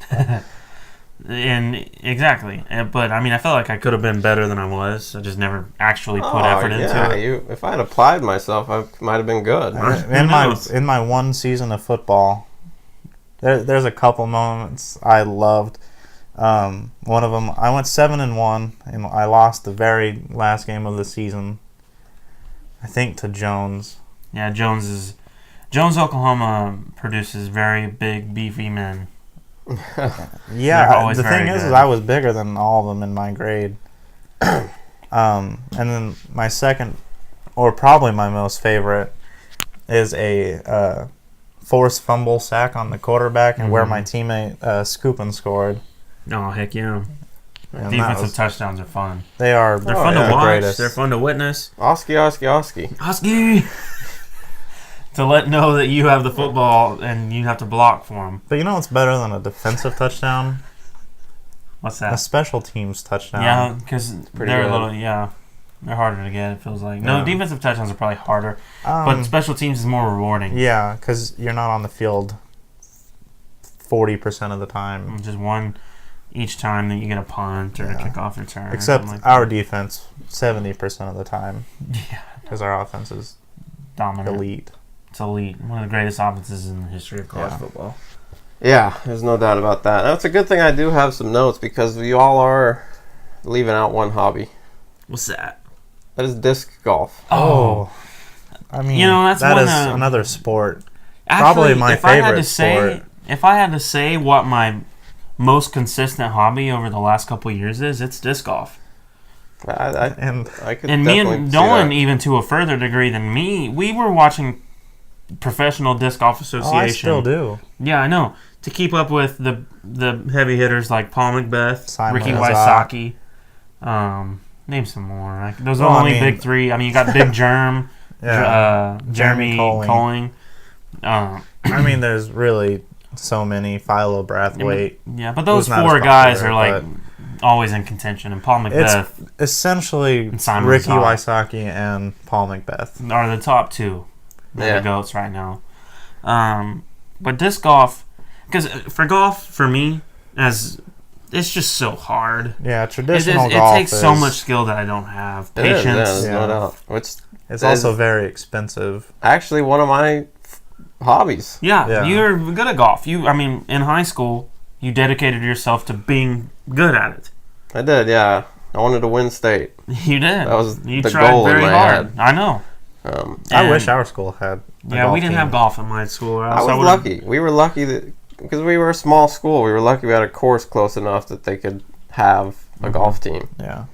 S3: And exactly, but I felt like I could have been better than I was. I just never actually put effort into it.
S2: If I had applied myself, I might have been good.
S1: In my one season of football, there's a couple moments I loved. One of them, I went 7-1, and I lost the very last game of the season. I think to Jones.
S3: Yeah, Jones, Oklahoma produces very big, beefy men.
S1: Yeah, the thing is I was bigger than all of them in my grade. And then my second, or probably my most favorite, is a forced fumble sack on the quarterback and where my teammate Scoop and scored.
S3: Oh, heck yeah.
S1: And
S3: defensive touchdowns are fun.
S1: They're
S3: fun to watch. Greatest. They're fun to witness.
S2: Oski.
S3: To know that you have the football and you have to block for them.
S1: But you know what's better than a defensive touchdown?
S3: What's that?
S1: A special teams touchdown.
S3: Yeah, because they're they're harder to get, it feels like. No, defensive touchdowns are probably harder, but special teams is more rewarding.
S1: Yeah, because you're not on the field 40% of the time.
S3: Just one each time that you get a punt or a kickoff return.
S1: Except our defense, 70% of the time.
S3: Yeah.
S1: Because our offense is
S3: dominant.
S1: Elite.
S3: It's elite. One of the greatest offenses in the history of college football.
S2: Yeah, there's no doubt about that. Now, it's a good thing I do have some notes because we all are leaving out one hobby.
S3: What's that?
S2: That is disc golf.
S1: Oh. That's another sport.
S3: Actually,
S1: probably my favorite sport.
S3: If I had to say what my most consistent hobby over the last couple of years is, it's disc golf.
S2: I could
S3: and me and Dolan, even to a further degree than me, we were watching Professional Disc Golf Association.
S1: I still do.
S3: Yeah, I know. To keep up with the heavy hitters like Paul Macbeth,
S1: Simon
S3: Ricky Wysocki. Name some more. Those are only big 3. You got Big Germ, Jeremy Colling.
S1: There's really so many. Philo Brathwaite.
S3: Yeah, but those 4 guys are always in contention. And Paul Macbeth.
S1: It's essentially Ricky Wysocki and Paul Macbeth
S3: are the top 2. The GOATs right now. But disc golf, because for me, it's just so hard.
S1: Yeah, traditional golf.
S3: It takes so much skill that I don't have. Patience.
S2: No doubt.
S1: It's also very expensive.
S2: Actually, one of my hobbies.
S3: Yeah, you're good at golf. In high school, you dedicated yourself to being good at it.
S2: I did, yeah. I wanted to win state.
S3: You did.
S2: That was
S3: the
S2: tried goal
S3: very
S2: in my
S3: hard.
S2: head.
S3: I know.
S1: I wish our school had.
S3: We didn't have golf at my school.
S2: I was lucky. We were lucky that because we were a small school, we were lucky we had a course close enough that they could have a golf team.
S1: Yeah.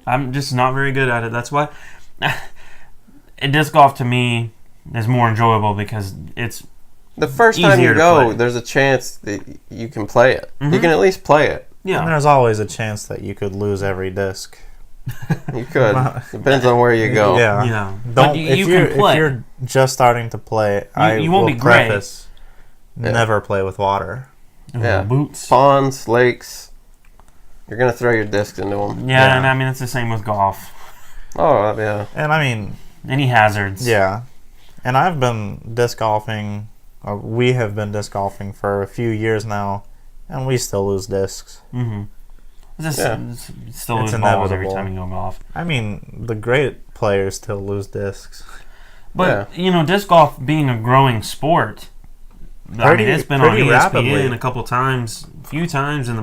S3: I'm just not very good at it. That's why disc golf to me is more enjoyable because it's
S2: the first time you go, there's a chance that you can play it. Mm-hmm. You can at least play it.
S3: Yeah.
S1: And there's always a chance that you could lose every disc.
S2: You could. Depends on where you go.
S1: Yeah.
S3: Don't, if
S1: you're just starting to play,
S3: you won't be
S1: preface never play with water.
S2: Yeah.
S3: Boots.
S2: Ponds, lakes. You're going to throw your discs into them.
S3: Yeah, and I mean, it's the same with golf.
S2: Oh, yeah.
S1: And I mean...
S3: Any hazards.
S1: Yeah. And I've been disc golfing, we have been disc golfing for a few years now, and we still lose discs.
S3: Mm-hmm. Still lose balls
S1: inevitable.
S3: every time you go golf.
S1: I mean, the great players still lose discs.
S3: But, disc golf being a growing sport, it's been on ESPN rapidly. A few times in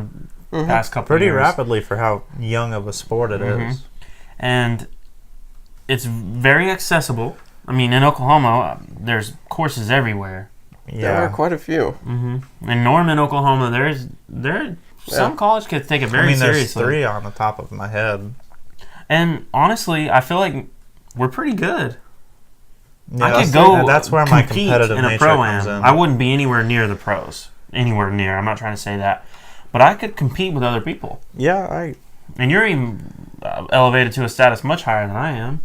S3: the past couple
S1: pretty
S3: years.
S1: Rapidly for how young of a sport it is.
S3: And it's very accessible. I mean, in Oklahoma, there's courses everywhere.
S2: Yeah. There are quite a few.
S3: Mm-hmm. In Norman, Oklahoma, there some college kids take it very seriously.
S1: There's 3 on the top of my head.
S3: And honestly, I feel like we're pretty good.
S1: Yeah,
S3: I could go
S1: that's where my competitive
S3: in a
S1: nature comes in.
S3: I wouldn't be anywhere near the pros. Anywhere near. I'm not trying to say that. But I could compete with other people.
S1: Yeah,
S3: And you're even elevated to a status much higher than I am.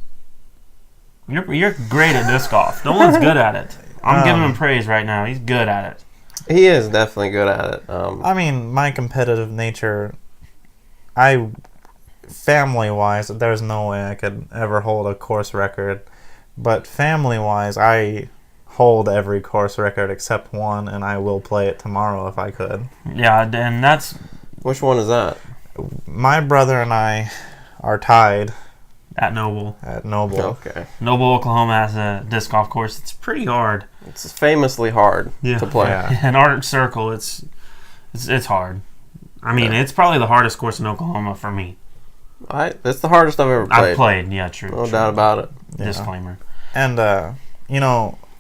S3: You're great at disc golf. No one's good at it. I'm giving him praise right now. He's good at it.
S2: He is definitely good at it.
S1: I mean, my competitive nature, family-wise, there's no way I could ever hold a course record. But family-wise, I hold every course record except one, and I will play it tomorrow if I could.
S3: Yeah, and that's...
S2: Which one is that?
S1: My brother and I are tied.
S3: At Noble.
S2: Okay.
S3: Noble, Oklahoma has a disc golf course. It's pretty hard.
S2: It's famously hard to play.
S3: Yeah. In our circle, it's hard. I mean, it's probably the hardest course in Oklahoma for me.
S2: It's the hardest I've ever played.
S3: I've played, yeah, true.
S2: No doubt about it.
S1: Yeah.
S3: Disclaimer.
S1: And,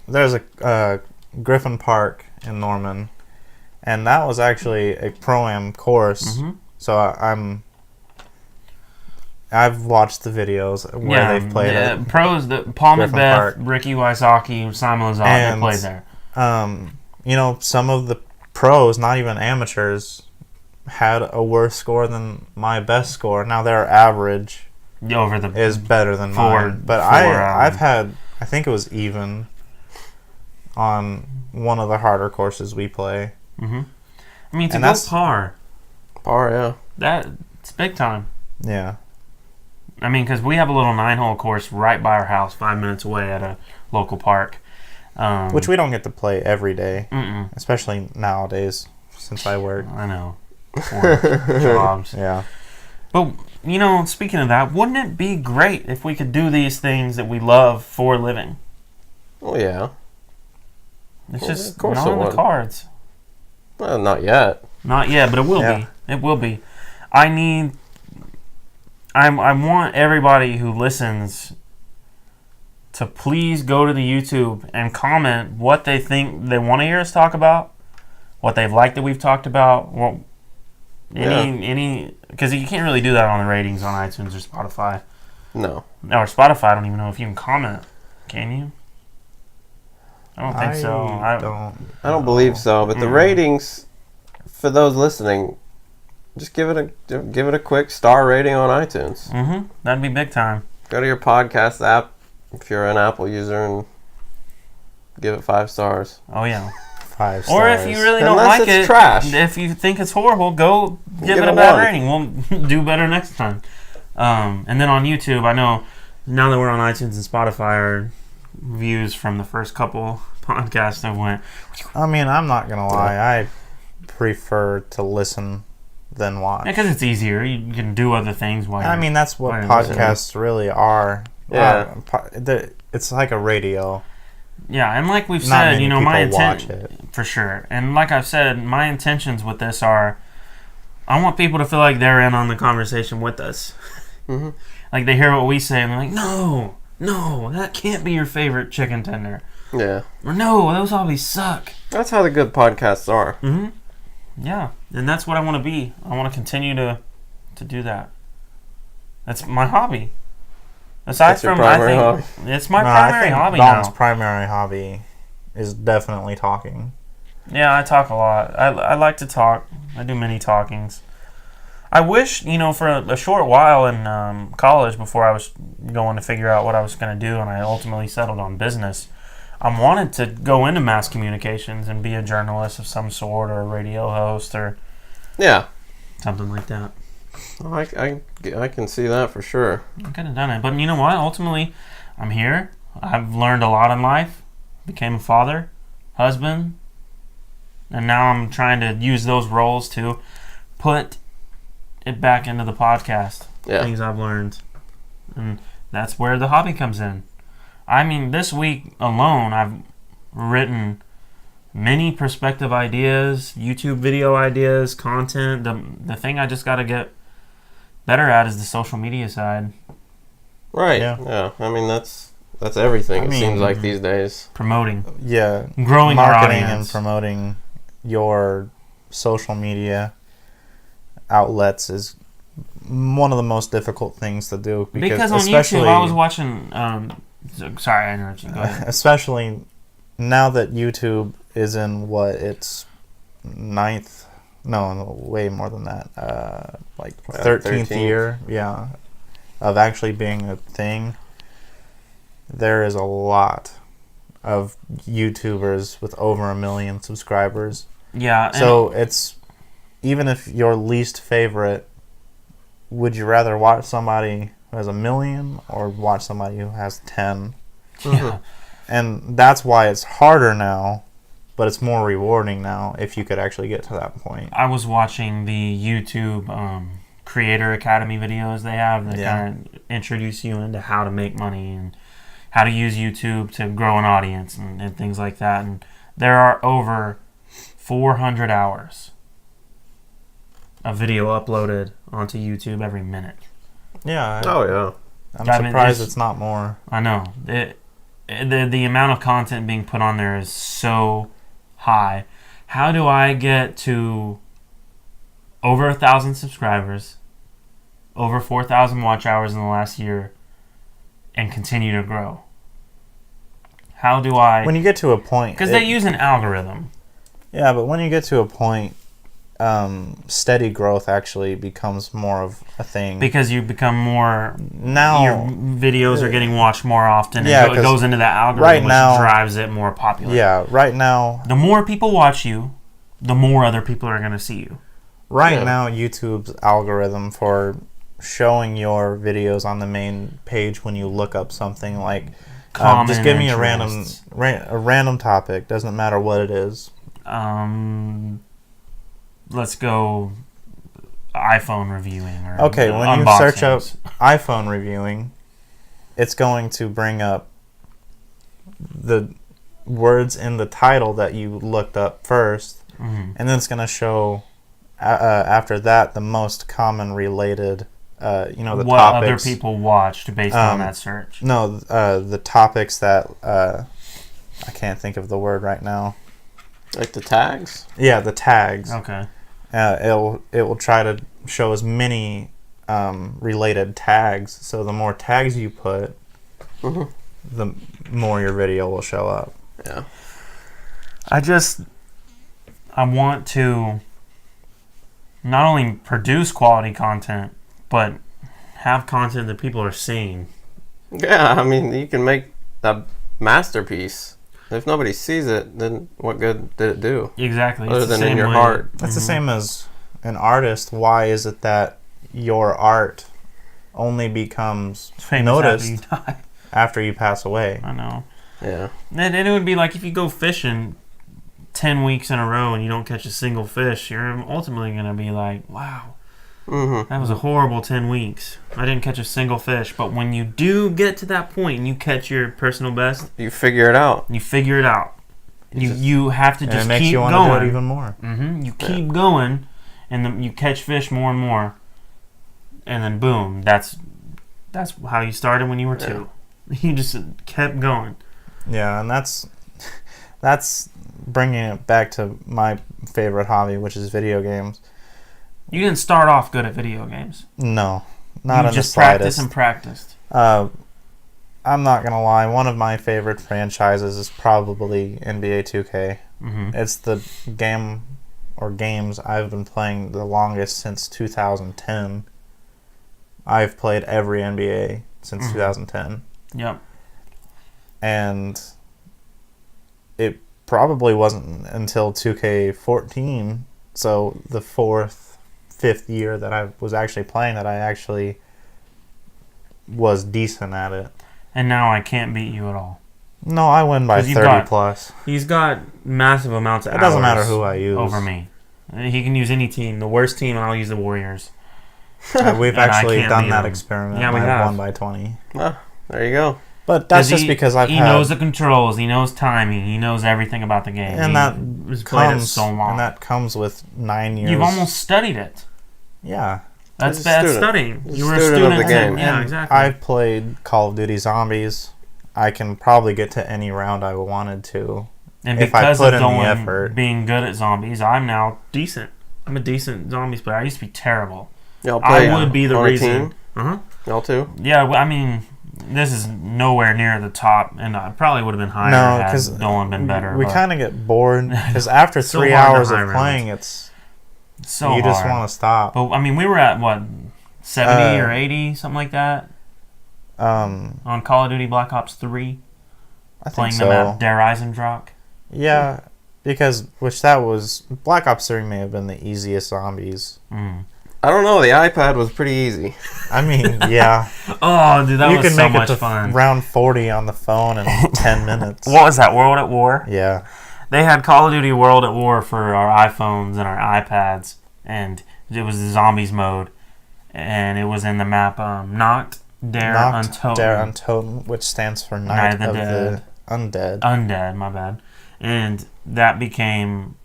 S1: there's a Griffin Park in Norman, and that was actually a Pro-Am course. Mm-hmm. So I've watched the videos where they've played it.
S3: Pros, Paul Macbeth, Ricky Wysocki, Simon Lazard, they played there.
S1: Some of the pros, not even amateurs, had a worse score than my best score. Now their average is better than mine. But I've had, I think it was even on one of the harder courses we play.
S3: Mm-hmm. I mean, to go par.
S2: Par, yeah.
S3: That's big time.
S1: Yeah.
S3: I mean, because we have a little 9-hole course right by our house, 5 minutes away at a local park.
S1: Which we don't get to play every day, especially nowadays since I work.
S3: I know. 4 jobs.
S1: Yeah.
S3: But, speaking of that, wouldn't it be great if we could do these things that we love for a living?
S2: Oh, yeah.
S3: It's just not on the cards.
S2: Well, not yet.
S3: Not yet, but it will be. It will be. I want everybody who listens to please go to the YouTube and comment what they think they want to hear us talk about, what they've liked that we've talked about, because you can't really do that on the ratings on iTunes or Spotify.
S2: No.
S3: Or Spotify, I don't even know if you can comment. Can you? I don't think so.
S2: I don't believe so, but the ratings for those listening, just give it a quick star rating on iTunes.
S3: Mm-hmm. That'd be big time.
S2: Go to your podcast app if you're an Apple user and give it 5 stars.
S3: Oh yeah,
S1: 5 stars.
S3: Or if you really don't like it,
S2: trash.
S3: If you think it's horrible, go give it a bad rating. We'll do better next time. And then on YouTube, I know now that we're on iTunes and Spotify, our views from the first couple podcasts that went.
S1: I mean, I'm not gonna lie. I prefer to listen than watch.
S3: Yeah, because it's easier. You can do other things while.
S1: I mean, that's what podcasts really are.
S2: Yeah,
S1: it's like a radio.
S3: Yeah, and like we've said, my intent for sure. And like I've said, my intentions with this are, I want people to feel like they're in on the conversation with us.
S2: Mm-hmm.
S3: Like they hear what we say and they're like, no, that can't be your favorite chicken tender.
S2: Yeah.
S3: Or no, those Hobbies suck.
S2: That's how the good podcasts are.
S3: Mm-hmm. Yeah, and that's what I want to be. I want to continue to do that. That's my hobby. Aside from, hobby? It's my primary hobby now.
S1: Dom's primary hobby is definitely talking.
S3: Yeah, I talk a lot. I like to talk. I do many talkings. I wish, for a short while in college before I was going to figure out what I was going to do, and I ultimately settled on business, I wanted to go into mass communications and be a journalist of some sort, or a radio host, or something like that.
S2: Well, I can see that for sure.
S3: I could have done it, but you know what? Ultimately, I'm here. I've learned a lot in life. Became a father, husband, and now I'm trying to use those roles to put it back into the podcast.
S2: Yeah.
S3: Things I've learned. And that's where the hobby comes in. I mean, this week alone, I've written many perspective ideas, YouTube video ideas, content. The thing I just got to get better at is the social media side.
S2: Right. Yeah. I mean, that's everything, it seems like these days.
S3: Promoting.
S1: Yeah.
S3: Growing
S1: marketing
S3: our audience.
S1: and promoting your social media outlets is one of the most difficult things to do,
S3: because on YouTube I was watching sorry, I interrupted you. Go ahead.
S1: Especially now that YouTube is in its ninth, no, way more than that, like 13th year, of actually being a thing. There is a lot of YouTubers with over 1 million subscribers.
S3: Yeah.
S1: So it's, even if your least favorite, would you rather watch somebody who has 1 million or watch somebody who has 10?
S3: Yeah.
S1: And that's why it's harder now, but it's more rewarding now if you could actually get to that point.
S3: I was watching the YouTube Creator Academy videos they have that kind of introduce you into how to make money and how to use YouTube to grow an audience and things like that. And there are over 400 hours of video uploaded onto YouTube every minute.
S1: Yeah. I'm surprised it's not more.
S3: I know. The amount of content being put on there is so high. How do I get to over 1,000 subscribers, over 4,000 watch hours in the last year, and continue to grow? How do I...
S1: When you get to a point...
S3: Because they use an algorithm.
S1: Yeah, but when you get to a point, steady growth actually becomes more of a thing.
S3: Because you become more...
S1: Now...
S3: Your videos are getting watched more often.
S1: Yeah,
S3: it goes into that algorithm, which drives it more popular.
S1: Yeah, right now...
S3: The more people watch you, the more other people are going to see you.
S1: Right now, YouTube's algorithm for showing your videos on the main page when you look up something like... just give me a random topic. Doesn't matter what it is.
S3: Let's go iPhone reviewing.
S1: Okay, when you search up iPhone reviewing, it's going to bring up the words in the title that you looked up first, and then it's going to show after that the most common related, the
S3: what
S1: topics.
S3: What other people watched based on that search.
S1: No, the topics that I can't think of the word right now.
S2: Like the tags?
S1: Yeah, the tags.
S3: Okay.
S1: It will try to show as many related tags. So the more tags you put, the more your video will show up.
S2: Yeah.
S3: I want to not only produce quality content, but have content that people are seeing.
S2: Yeah, I mean, you can make a masterpiece. If nobody sees it, then what good did it do?
S3: Exactly.
S2: Other than in your heart.
S1: That's the same as an artist. Why is it that your art only becomes noticed after you pass away?
S3: I know.
S2: Yeah.
S3: And it would be like if you go fishing 10 weeks in a row and you don't catch a single fish, you're ultimately going to be like, wow, that was a horrible 10 weeks. I didn't catch a single fish. But when you do get to that point and you catch your personal best,
S2: you figure it out.
S3: You have to just keep going. It makes you want to do it
S1: even more.
S3: You keep going, and then you catch fish more and more, and then boom, that's how you started when you were 2. You just kept going.
S1: Yeah, and that's bringing it back to my favorite hobby, which is video games.
S3: You didn't start off good at video games.
S1: No, not in the slightest.
S3: You just practiced and practiced.
S1: I'm not going to lie. One of my favorite franchises is probably NBA 2K. It's the game or games I've been playing the longest since 2010. I've played every NBA since 2010.
S3: Yep.
S1: And it probably wasn't until 2K14, so the 5th year that I was actually playing, that I actually was decent at it.
S3: And now I can't beat you at all.
S1: No, I win by 30 plus.
S3: He's got massive amounts of hours.
S1: It doesn't matter who I use.
S3: Over me. He can use any team. The worst team, and I'll use the Warriors.
S1: We've actually done that experiment.
S3: Yeah, we have.
S1: Won by 20.
S2: Well, there you go.
S1: But that's just because
S3: he knows the controls. He knows timing. He knows everything about the game.
S1: And
S3: He's played it so long.
S1: And that comes with 9 years.
S3: You've almost studied it.
S1: Yeah.
S3: That's bad studying.
S2: You were a student of the game.
S3: Yeah, exactly.
S1: I've played Call of Duty Zombies. I can probably get to any round I wanted to.
S3: And because of Dolan being good at zombies, I'm now decent. I'm a decent zombies player. I used to be terrible. I would be the reason.
S2: Y'all too?
S3: Yeah, I mean, this is nowhere near the top, and I probably would have been higher had Dolan been better.
S1: We kind of get bored because after 3 hours of playing, it's
S3: so
S1: you just want to stop.
S3: But I mean, we were at what 70 or 80, something like that. On Call of Duty Black Ops 3,
S1: I
S3: playing
S1: think so.
S3: them at Der Eisendrache.
S1: Yeah, because Black Ops 3 may have been the easiest zombies.
S2: I don't know. The iPad was pretty easy.
S1: I mean, yeah.
S3: Oh, dude, that was so much fun.
S1: Round 40 on the phone in 10 minutes.
S3: What was that? World at War?
S1: Yeah.
S3: They had Call of Duty World at War for our iPhones and our iPads, and it was the zombies mode, and it was in the map Nacht der Untoten,
S1: which stands for Night of the Undead.
S3: Undead, my bad. And that became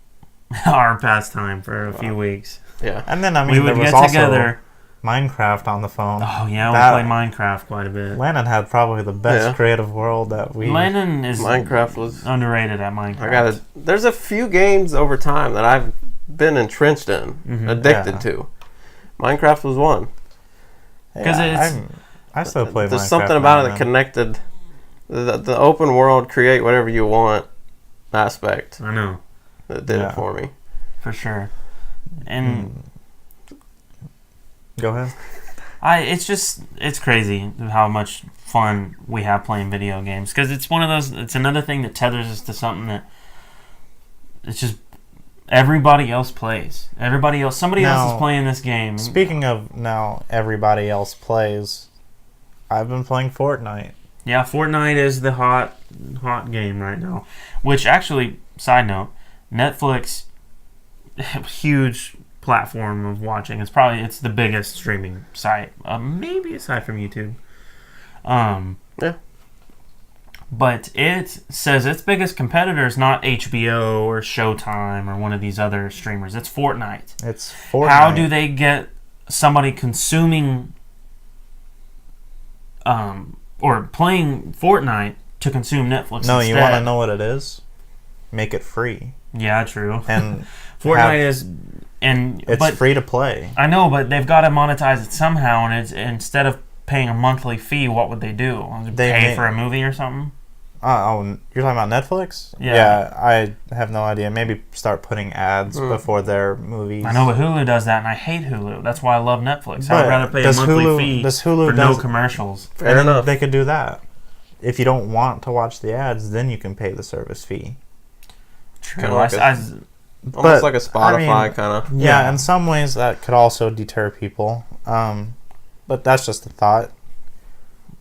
S3: our pastime for a few weeks.
S2: Yeah.
S1: And then, I mean,
S3: we would get together.
S1: Minecraft on the phone.
S3: Oh, yeah, we played Minecraft quite a bit.
S1: Landon had probably the best creative world that we...
S3: Minecraft was underrated at Minecraft.
S2: There's a few games over time that I've been entrenched in, addicted to. Minecraft was one.
S3: Because
S1: I still play Minecraft.
S2: There's something about it that connected the open world, create whatever you want aspect.
S3: I know.
S2: That did it for me.
S3: For sure. And...
S1: Go ahead.
S3: It's crazy how much fun we have playing video games, because it's one of those. It's another thing that tethers us to something that it's just everybody else plays. Somebody else is playing this game.
S1: Speaking of now, everybody else plays. I've been playing Fortnite.
S3: Yeah, Fortnite is the hot game right now. Which actually, side note, Netflix, huge platform of watching. It's the biggest streaming site, maybe aside from YouTube.
S2: Yeah.
S3: But it says its biggest competitor is not HBO or Showtime or one of these other streamers. It's Fortnite.
S1: It's Fortnite.
S3: How do they get somebody consuming or playing Fortnite to consume Netflix
S1: No,
S3: instead?
S1: you want to know what it is? Make it free.
S3: Yeah, true.
S1: And
S3: Fortnite is...
S1: It's free to play.
S3: I know, but they've got to monetize it somehow, and instead of paying a monthly fee, what would they do? Pay for a movie or something?
S1: You're talking about Netflix?
S3: Yeah.
S1: I have no idea. Maybe start putting ads before their movies.
S3: I know, but Hulu does that, and I hate Hulu. That's why I love Netflix. I'd rather pay a monthly fee for no commercials.
S2: Fair enough.
S1: They could do that. If you don't want to watch the ads, then you can pay the service fee.
S3: True.
S2: Almost like a Spotify kind of.
S1: Yeah, in some ways that could also deter people. But that's just a thought.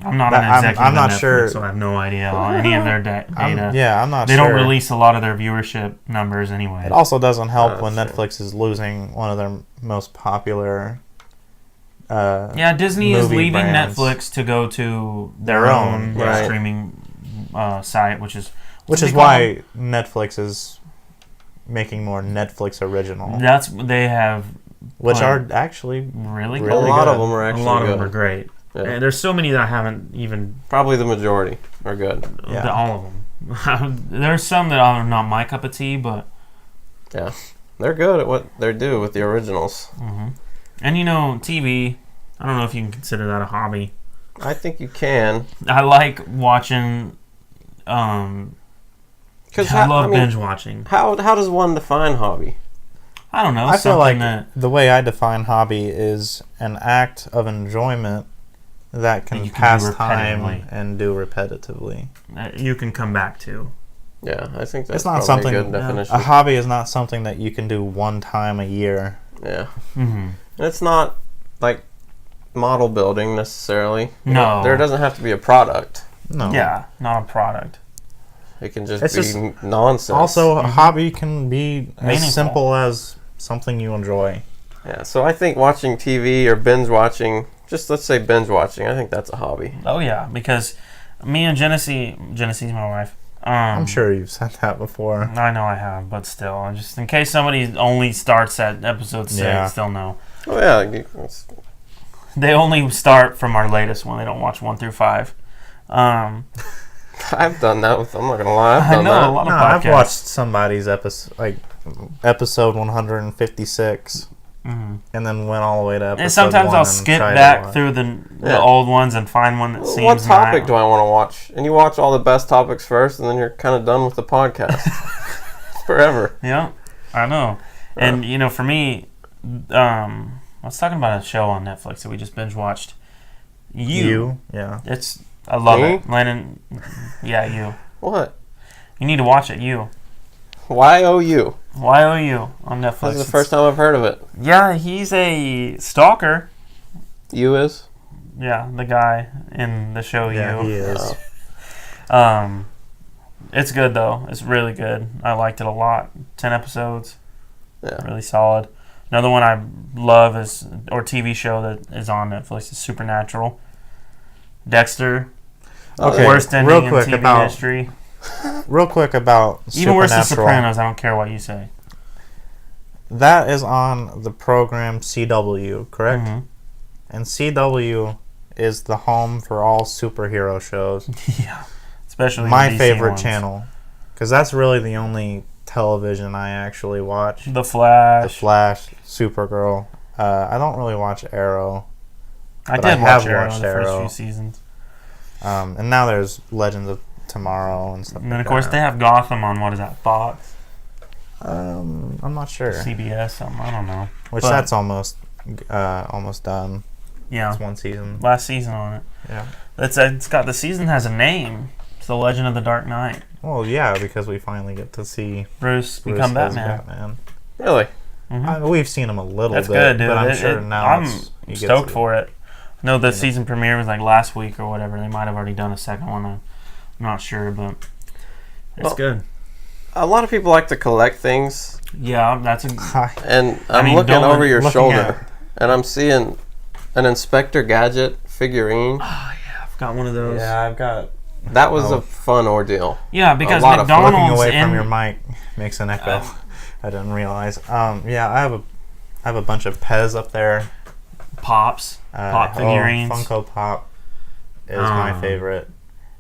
S3: I'm not an executive
S1: I'm not
S3: Netflix,
S1: sure.
S3: So I have no idea on any of their data.
S1: I'm not sure.
S3: They don't release a lot of their viewership numbers anyway.
S1: It also doesn't help when Netflix is losing one of their most popular
S3: Disney is leaving
S1: brands.
S3: Netflix to go to their own streaming site, which is
S1: why Netflix is making more Netflix original.
S3: They have,
S1: which are actually
S3: really
S2: good. A lot of them are actually good.
S3: A lot of them are great. Yeah. And there's so many that I haven't even...
S2: Probably the majority are good.
S3: Yeah. All of them. There's some that are not my cup of tea, but...
S2: Yeah. They're good at what they do with the originals.
S3: Mm-hmm. And TV, I don't know if you can consider that a hobby.
S2: I think you can.
S3: I like watching... I love binge watching.
S2: How does one define hobby?
S3: I don't know.
S1: I feel like the way I define hobby is an act of enjoyment that can pass time and do repetitively.
S3: You can come back to.
S2: Yeah, I think that's
S1: it's not
S2: something, a good definition.
S1: A hobby is not something that you can do one time a year.
S2: Yeah. Mm-hmm. It's not like model building necessarily.
S3: No.
S2: There doesn't have to be a product.
S1: No.
S3: Yeah, not a product.
S2: It can just be nonsense.
S1: Also, a hobby can be as simple as something you enjoy.
S2: Yeah, so I think watching TV or binge watching, just let's say binge watching, I think that's a hobby.
S3: Oh, yeah, because me and Genesee's my wife.
S1: I'm sure you've said that before.
S3: I know I have, but still, just in case somebody only starts at episode 6, they'll know.
S2: Oh, yeah.
S3: They only start from our latest one. They don't watch 1 through 5.
S2: I've done that with, I'm not going to lie. I've
S1: watched somebody's episode 156. Mm-hmm. And then went all the way to episode 1.
S3: And sometimes I'll skip back through the old ones and find one that seems.
S2: What topic do I want to watch? And you watch all the best topics first, and then you're kind of done with the podcast forever.
S3: Yeah, I know. And for me, I was talking about a show on Netflix that we just binge watched. You,
S1: yeah.
S3: I love it, Landon. Yeah, you.
S2: What?
S3: You need to watch it. You.
S2: YOU.
S3: YOU on Netflix.
S2: This is the first time I've heard of it.
S3: Yeah, he's a stalker.
S2: You is?
S3: Yeah, the guy in the show You.
S1: Yeah, he is.
S3: It's good, though. It's really good. I liked it a lot. 10 episodes.
S2: Yeah.
S3: Really solid. Another one I love TV show that is on Netflix is Supernatural. Dexter.
S1: Okay,
S3: worst ending in TV history.
S1: Real quick about
S3: even worse than Sopranos. I don't care what you say.
S1: That is on the program CW, correct? Mm-hmm. And CW is the home for all superhero shows.
S3: Yeah, especially
S1: my favorite channel, because that's really the only television I actually watch.
S3: The Flash,
S1: Supergirl. I don't really watch Arrow.
S3: I have watched Arrow the first few seasons.
S1: And now there's Legends of Tomorrow and stuff.
S3: And then of course they have Gotham on Fox?
S1: I'm not sure.
S3: CBS, something, I don't know.
S1: That's almost done.
S3: Yeah,
S1: it's one season.
S3: Last season on it.
S1: Yeah,
S3: the season has a name. It's The Legend of the Dark Knight.
S1: Well, yeah, because we finally get to see
S3: Bruce become Batman.
S2: Really?
S3: Mm-hmm.
S1: We've seen him a little bit.
S3: That's good, dude.
S1: But I'm sure now
S3: I'm stoked for it. No, the season premiere was last week or whatever. They might have already done a second one. I'm not sure, but it's good.
S2: A lot of people like to collect things.
S3: Yeah, that's
S2: and I'm looking over your shoulder, and I'm seeing an Inspector Gadget figurine.
S3: Oh, yeah, I've got one of those.
S1: Yeah, I've got...
S2: That was a fun ordeal.
S3: Yeah, because McDonald's...
S1: Looking away from your mic makes an echo. I didn't realize. Yeah, I have a bunch of Pez up there.
S3: Pop figurines.
S1: Funko Pop is my favorite.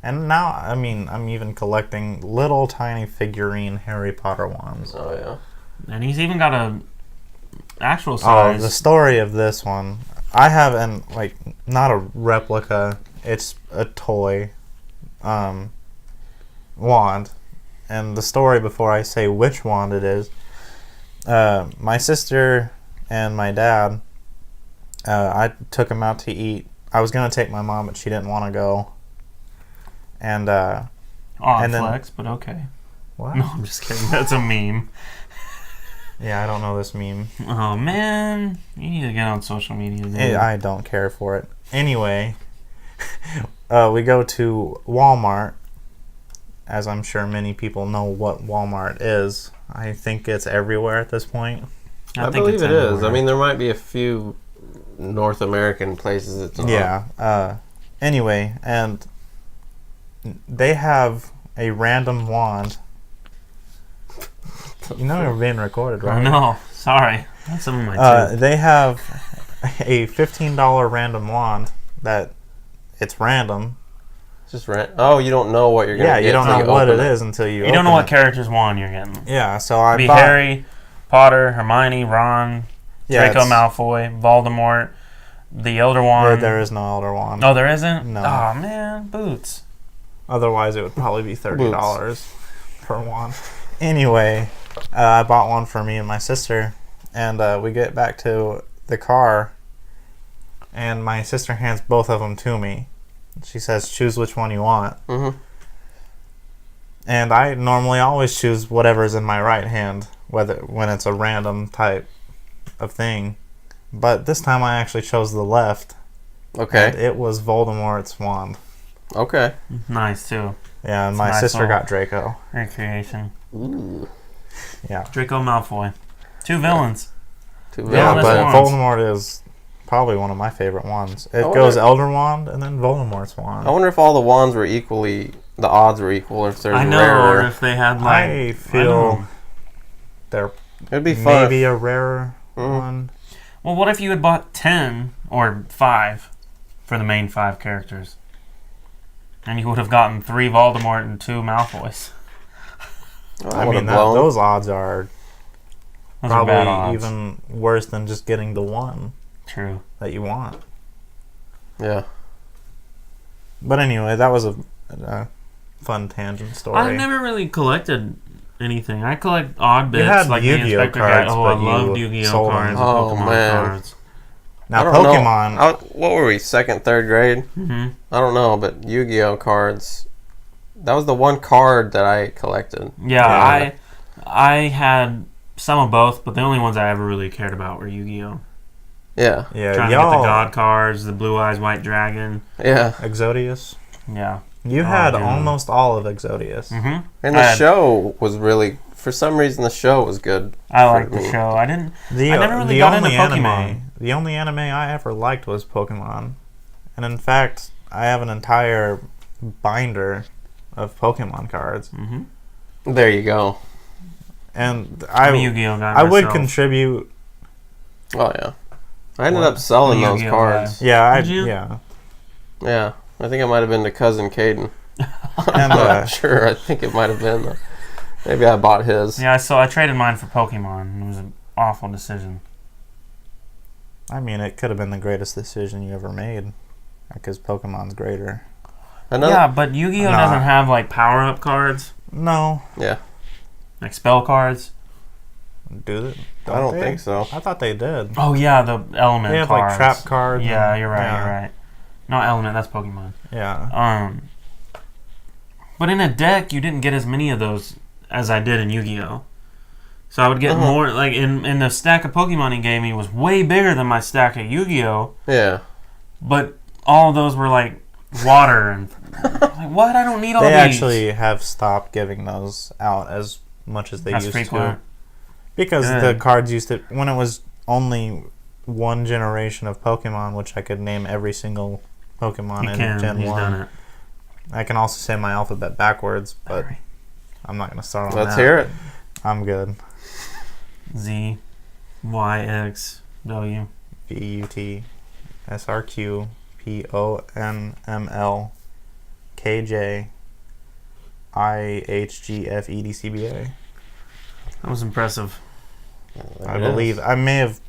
S1: And now, I'm even collecting little tiny figurine Harry Potter ones.
S2: Oh, yeah.
S3: And he's even got a actual size.
S1: Oh, the story of this one. I have not a replica, it's a toy wand. And the story, before I say which wand it is, my sister and my dad, I took them out to eat. I was going to take my mom, but she didn't want to go. And
S3: flex, but okay.
S1: What?
S3: No, I'm just kidding. That's a meme.
S1: Yeah, I don't know this meme.
S3: Oh, man. You need to get on social media, dude.
S1: I don't care for it. Anyway, we go to Walmart, as I'm sure many people know what Walmart is. I think it's everywhere at this point.
S2: I believe it is. There might be a few North American places it's on.
S1: Yeah. Anyway, and they have a random wand. You know you're being recorded, right?
S3: I know. Sorry. That's some of my tooth.
S1: They have a $15 random wand that it's random.
S2: Just Oh, you don't know what you're going to get.
S1: Yeah, you don't know what it is until you
S3: don't know what character's wand you're getting.
S1: Yeah, so I
S3: bought... Harry, Potter, Hermione, Ron, Draco Malfoy, Voldemort, the Elder Wand.
S1: There is no Elder Wand.
S3: Oh, there isn't?
S1: No.
S3: Oh, man. Boots.
S1: Otherwise, it would probably be $30 per wand. Anyway, I bought one for me and my sister, And we get back to the car, and my sister hands both of them to me. She says, choose which one you want.
S2: Mm-hmm.
S1: And I normally always choose whatever's in my right hand, when it's a random type of thing. But this time I actually chose the left.
S2: Okay.
S1: And it was Voldemort's wand.
S2: Okay.
S3: Nice, too.
S1: Yeah, and my sister got Draco.
S3: Recreation.
S2: Ooh.
S1: Yeah.
S3: Draco Malfoy. Two villains.
S1: Yeah,
S3: Villainous
S1: but
S3: wands.
S1: Voldemort is probably one of my favorite wands. It
S2: wonder-
S1: goes Elder Wand and then Voldemort's wand.
S2: I wonder if all the wands were equally, the odds were equal, or if there's
S3: I know,
S2: rarer.
S3: or if they had like...
S1: I feel they're
S2: It'd be fun.
S1: maybe a rarer one.
S3: Well, what if you had bought 10 or 5 for the main 5 characters? And you would have gotten 3 Voldemort and 2 Malfoys.
S1: I mean, those odds are
S3: Those are bad
S1: probably
S3: odds.
S1: even worse than just getting the one
S3: True.
S1: that you want.
S2: Yeah.
S1: But anyway, that was a fun tangent story.
S3: I've never really collected anything. I collect odd bits.
S1: You had
S3: like
S1: Yu-Gi-Oh
S3: the Inspector
S1: cards,
S3: Guy. Oh, I
S1: but you
S3: loved Yu-Gi-Oh
S1: sold them.
S3: cards and
S2: Oh,
S3: Pokemon
S2: man.
S3: cards.
S1: Now,
S2: I don't
S1: Pokemon...
S2: know. What were we, 2nd, 3rd grade?
S3: Mm-hmm.
S2: I don't know, but Yu-Gi-Oh cards, that was the one card that I collected.
S3: Yeah, I had some of both, but the only ones I ever really cared about were Yu-Gi-Oh.
S2: Yeah.
S1: Yeah,
S3: Trying to get the God cards, the Blue Eyes White Dragon.
S2: Yeah.
S1: Exodius.
S3: Yeah.
S1: You had almost all of Exodius.
S3: Mm-hmm.
S2: And the show was really, for some reason, the show was good.
S3: I liked the show. I never really got into Pokemon.
S1: The only anime I ever liked was Pokemon. And in fact, I have an entire binder of Pokemon cards.
S3: Mm-hmm.
S2: There you go.
S1: And
S3: I'm a Yu-Gi-Oh guy
S1: I would
S3: myself.
S1: contribute.
S2: Oh, yeah. I ended up selling those
S3: Yu-Gi-Oh
S2: cards.
S3: guy.
S1: Yeah,
S3: Did you?
S1: yeah.
S2: Yeah. I think I might have been to Cousin Caden. I'm
S1: And
S2: not sure. I think it might have been. Maybe I bought his.
S3: Yeah, so I traded mine for Pokemon. It was an awful decision.
S1: I mean, it could have been the greatest decision you ever made, because Pokemon's greater.
S3: Yeah, but Yu-Gi-Oh doesn't have like power-up cards,
S1: No.
S2: Yeah.
S3: like spell cards.
S1: Do it?
S2: I don't think so.
S1: I thought they did.
S3: Oh yeah, the element
S1: They have
S3: cards.
S1: like trap cards.
S3: Yeah,
S1: and-
S3: you're right.
S1: yeah.
S3: You're right. Not element. That's Pokemon.
S1: Yeah.
S3: But in a deck, you didn't get as many of those as I did in Yu-Gi-Oh. So I would get more. Like in the stack of Pokemon he gave me was way bigger than my stack of Yu-Gi-Oh.
S2: Yeah.
S3: But all of those were like water and like what? I don't need all
S1: They
S3: these.
S1: actually have stopped giving those out as much as they
S3: That's
S1: used
S3: frequent.
S1: to. Because
S3: Good.
S1: the cards used to, when it was only one generation of Pokemon, which I could name every single Pokemon in Gen
S3: He's
S1: 1.
S3: done it.
S1: I can also say my alphabet backwards, but
S3: Alright.
S1: I'm not going to start on
S2: Let's
S1: that.
S2: hear it.
S1: I'm good.
S3: Z, Y, X, W.
S1: VUT, SRQ, PONML, KJ, IHGFEDCBA.
S3: That was impressive.
S1: I believe I may have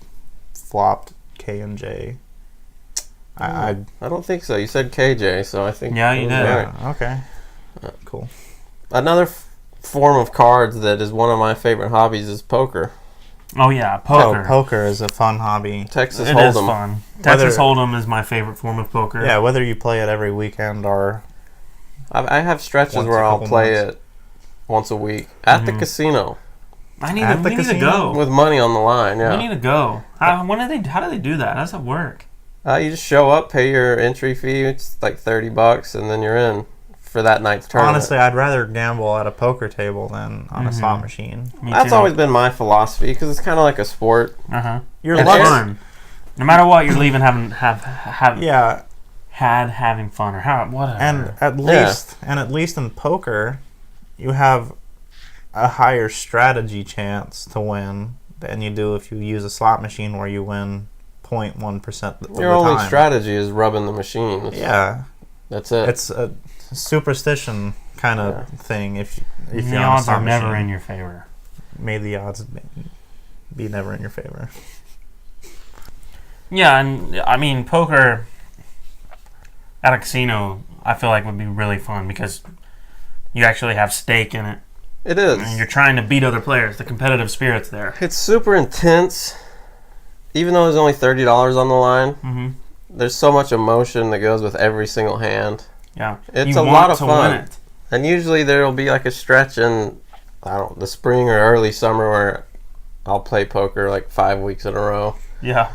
S1: flopped K and J.
S2: I don't think so. You said KJ, so I think.
S3: Yeah, you did.
S1: Yeah, okay. Cool.
S2: Another form of cards that is one of my favorite hobbies is poker.
S3: Oh yeah, poker.
S1: Poker is a fun hobby.
S2: Texas
S3: It
S2: Hold'em.
S3: is fun. Texas Hold'em is my favorite form of poker.
S1: Yeah, whether you play it every weekend or
S2: I have stretches
S1: Once a
S2: where I'll
S1: couple
S2: play
S1: months.
S2: it once a week at the casino
S3: we need to
S1: casino?
S3: go.
S2: with money on the line.
S3: We
S2: Yeah.
S3: need to go. How do they do that? How does that work?
S2: You just show up, pay your entry fee. It's like $30, and then you're in for that night's tournament.
S1: honestly, I'd rather gamble at a poker table than on a slot machine.
S3: Me
S2: That's
S3: too.
S2: always been my philosophy because it's kind of like a sport.
S1: You're
S3: It's
S1: lucky.
S3: fun. No matter what, you're leaving having
S1: Yeah,
S3: having fun or whatever.
S1: and at least in poker, you have a higher strategy chance to win than you do if you use a slot machine where you win 0.1% of
S2: Your
S1: the
S2: only
S1: time.
S2: strategy is rubbing the machine.
S1: Yeah,
S2: That's it.
S1: it's a superstition kind of thing. If
S3: the
S1: you're on a
S3: odds
S1: slot
S3: are never
S1: machine.
S3: in your favor.
S1: May the odds be never in your favor.
S3: Yeah, and I mean poker at a casino, I feel like would be really fun because you actually have stake in it.
S2: It is.
S3: And you're trying to beat other players. The competitive spirit's there.
S2: It's super intense. Even though there's only $30 on the line,
S3: Mm-hmm.
S2: there's so much emotion that goes with every single hand.
S3: Yeah.
S2: It's a lot of fun. And usually there will be like a stretch in, the spring or early summer where I'll play poker like 5 weeks in a row.
S3: Yeah.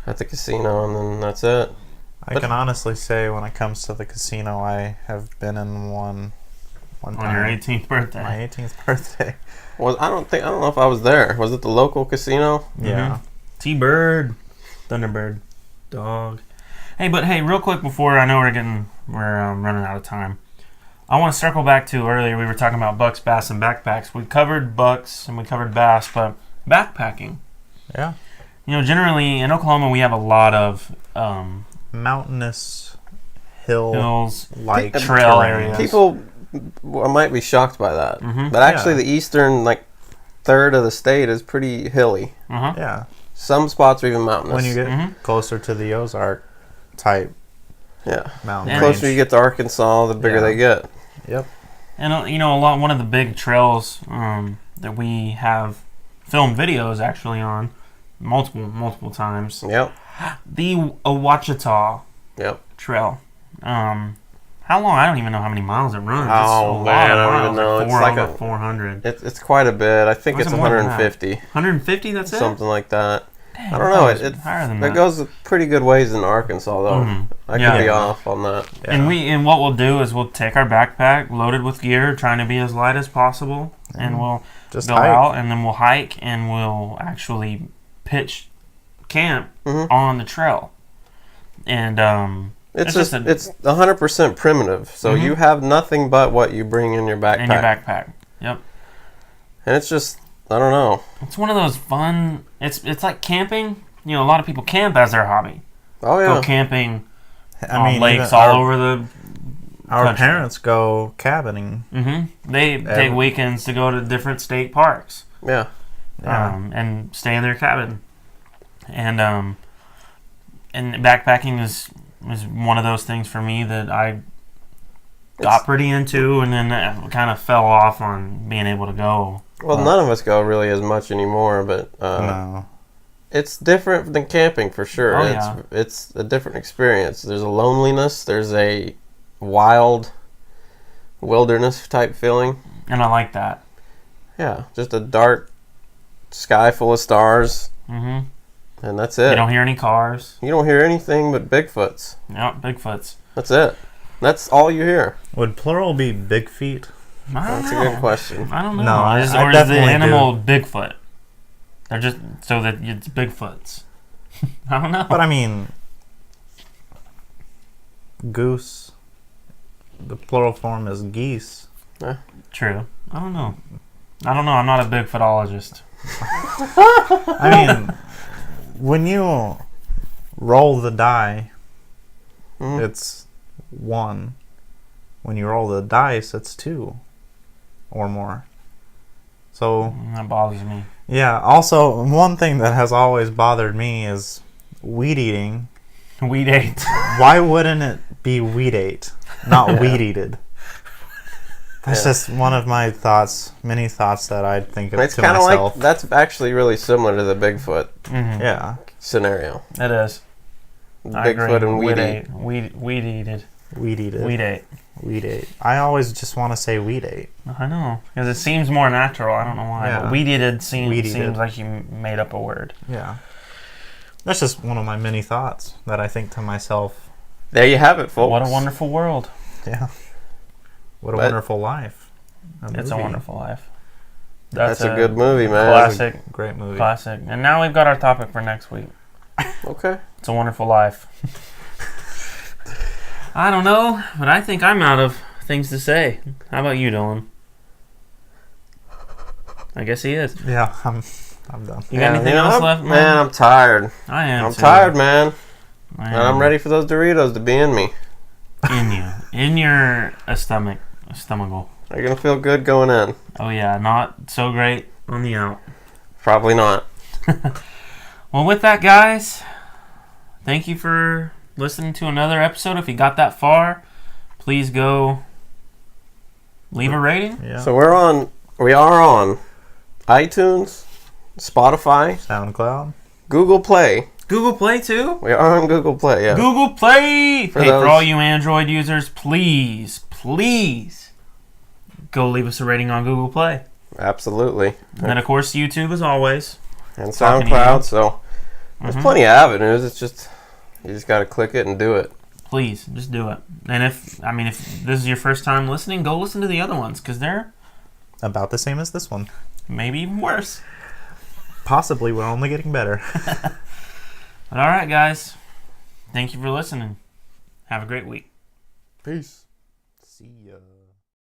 S2: At the casino, and then that's it.
S1: I can honestly say when it comes to the casino, I have been in one time.
S3: On your 18th birthday.
S1: My 18th birthday.
S2: I don't know if I was there. Was it the local casino?
S1: Yeah.
S3: Mm-hmm. T-Bird. Thunderbird. Dog. Hey, real quick before, I know we're running out of time. I want to circle back to earlier we were talking about bucks, bass, and backpacks. We covered bucks and we covered bass, but backpacking.
S1: Yeah.
S3: Generally in Oklahoma we have a lot of
S1: mountainous
S3: hills,
S1: like
S3: trail areas.
S2: People might be shocked by that,
S3: mm-hmm.
S2: but actually the eastern third of the state is pretty hilly.
S3: Uh-huh.
S1: Yeah.
S2: Some spots are even mountainous.
S1: When you get closer to the Ozark type.
S2: Yeah.
S1: Mountain.
S2: The closer you get to Arkansas, the bigger they get.
S1: Yep.
S3: And one of the big trails that we have filmed videos actually on multiple times.
S2: Yep.
S3: The Ouachita Trail. How long? I don't even know how many miles it runs.
S2: Oh, man, I don't even know.
S3: It's like 400.
S2: It's quite a bit. I think it's 150.
S3: 150, that's it?
S2: Something like that.
S3: Dang,
S2: I don't know.
S3: It
S2: goes a pretty good ways in Arkansas, though.
S3: Mm-hmm.
S2: I could be off on that.
S3: Yeah. And what we'll do is we'll take our backpack loaded with gear, trying to be as light as possible, and we'll
S1: just
S3: go out, and then we'll hike, and we'll actually pitch camp on the trail. And
S2: it's 100% primitive, so you have nothing but what you bring in your backpack.
S3: Yep.
S2: And it's just, I don't know.
S3: It's one of those fun. It's like camping. A lot of people camp as their hobby.
S2: Oh yeah.
S3: Go camping on lakes all over
S1: our
S3: country.
S1: Parents go cabining.
S3: Mm-hmm. They take weekends to go to different state parks.
S2: Yeah.
S3: And stay in their cabin. And backpacking is one of those things for me that I got pretty into, and then kind of fell off on being able to go.
S2: Well, none of us go really as much anymore, but
S1: no.
S2: It's different than camping for sure.
S3: Oh,
S2: It's a different experience. There's a loneliness. There's a wild wilderness type feeling.
S3: And I like that.
S2: Yeah, just a dark sky full of stars.
S3: Mm-hmm.
S2: And that's it.
S3: You don't hear any cars.
S2: You don't hear anything but Bigfoots.
S3: Yep, Bigfoots.
S2: That's it. That's all you hear.
S1: Would plural be big feet?
S2: That's a good question.
S3: I don't know.
S1: No,
S3: or is the animal Bigfoot? They're just so that it's Bigfoots. I don't know.
S1: But I mean, goose. The plural form is geese.
S3: True. I don't know. I'm not a Bigfootologist.
S1: I mean, when you roll the die, it's 1. When you roll the dice, it's 2 or more. So
S3: that bothers me.
S1: Yeah. Also, one thing that has always bothered me is weed eating.
S3: Weed ate.
S1: Why wouldn't it be weed ate, not weed eated? That's just one of my thoughts, many thoughts that I think of to myself.
S2: Like, that's actually really similar to the Bigfoot scenario.
S3: It is.
S2: Bigfoot and weed ate.
S3: Weed eated.
S1: Weed eated.
S3: Weed ate.
S1: Weed ate. I always just want to say weed ate.
S3: I know, because it seems more natural. I don't know why.
S1: Yeah.
S3: But weed eated seems like you made up a word.
S1: Yeah. That's just one of my many thoughts that I think to myself.
S2: There you have it, folks.
S3: What a wonderful world.
S1: Yeah. What a wonderful life.
S3: It's a wonderful life.
S2: That's a good movie, man.
S3: Classic.
S1: Great movie.
S3: Classic. And now we've got our topic for next week.
S2: Okay.
S3: It's a Wonderful Life. I don't know, but I think I'm out of things to say. How about you, Dylan? I guess he is.
S1: Yeah, I'm done.
S3: You got anything else left,
S2: man? I'm tired.
S3: I am.
S2: I'm tired, man. And I'm ready for those Doritos to be in me.
S3: In you. In your stomachal.
S2: Are you going to feel good going in?
S3: Oh, yeah. Not so great on the out.
S2: Probably not.
S3: Well, with that, guys, thank you for listening to another episode. If you got that far, please go leave a rating.
S1: Yeah.
S2: So we're on We are on iTunes, Spotify,
S1: SoundCloud,
S2: Google Play.
S3: Google Play too?
S2: We are on Google Play, yeah.
S3: Google Play!
S2: For
S3: For all you Android users, please go leave us a rating on Google Play.
S2: Absolutely.
S3: And then, of course, YouTube as always.
S2: And SoundCloud, so there's plenty of avenues. It's just, you just got to click it and do it.
S3: Please, just do it. And if this is your first time listening, go listen to the other ones, because they're
S1: about the same as this one.
S3: Maybe even worse.
S1: Possibly, we're only getting better.
S3: All right, guys. Thank you for listening. Have a great week.
S2: Peace.
S1: See ya.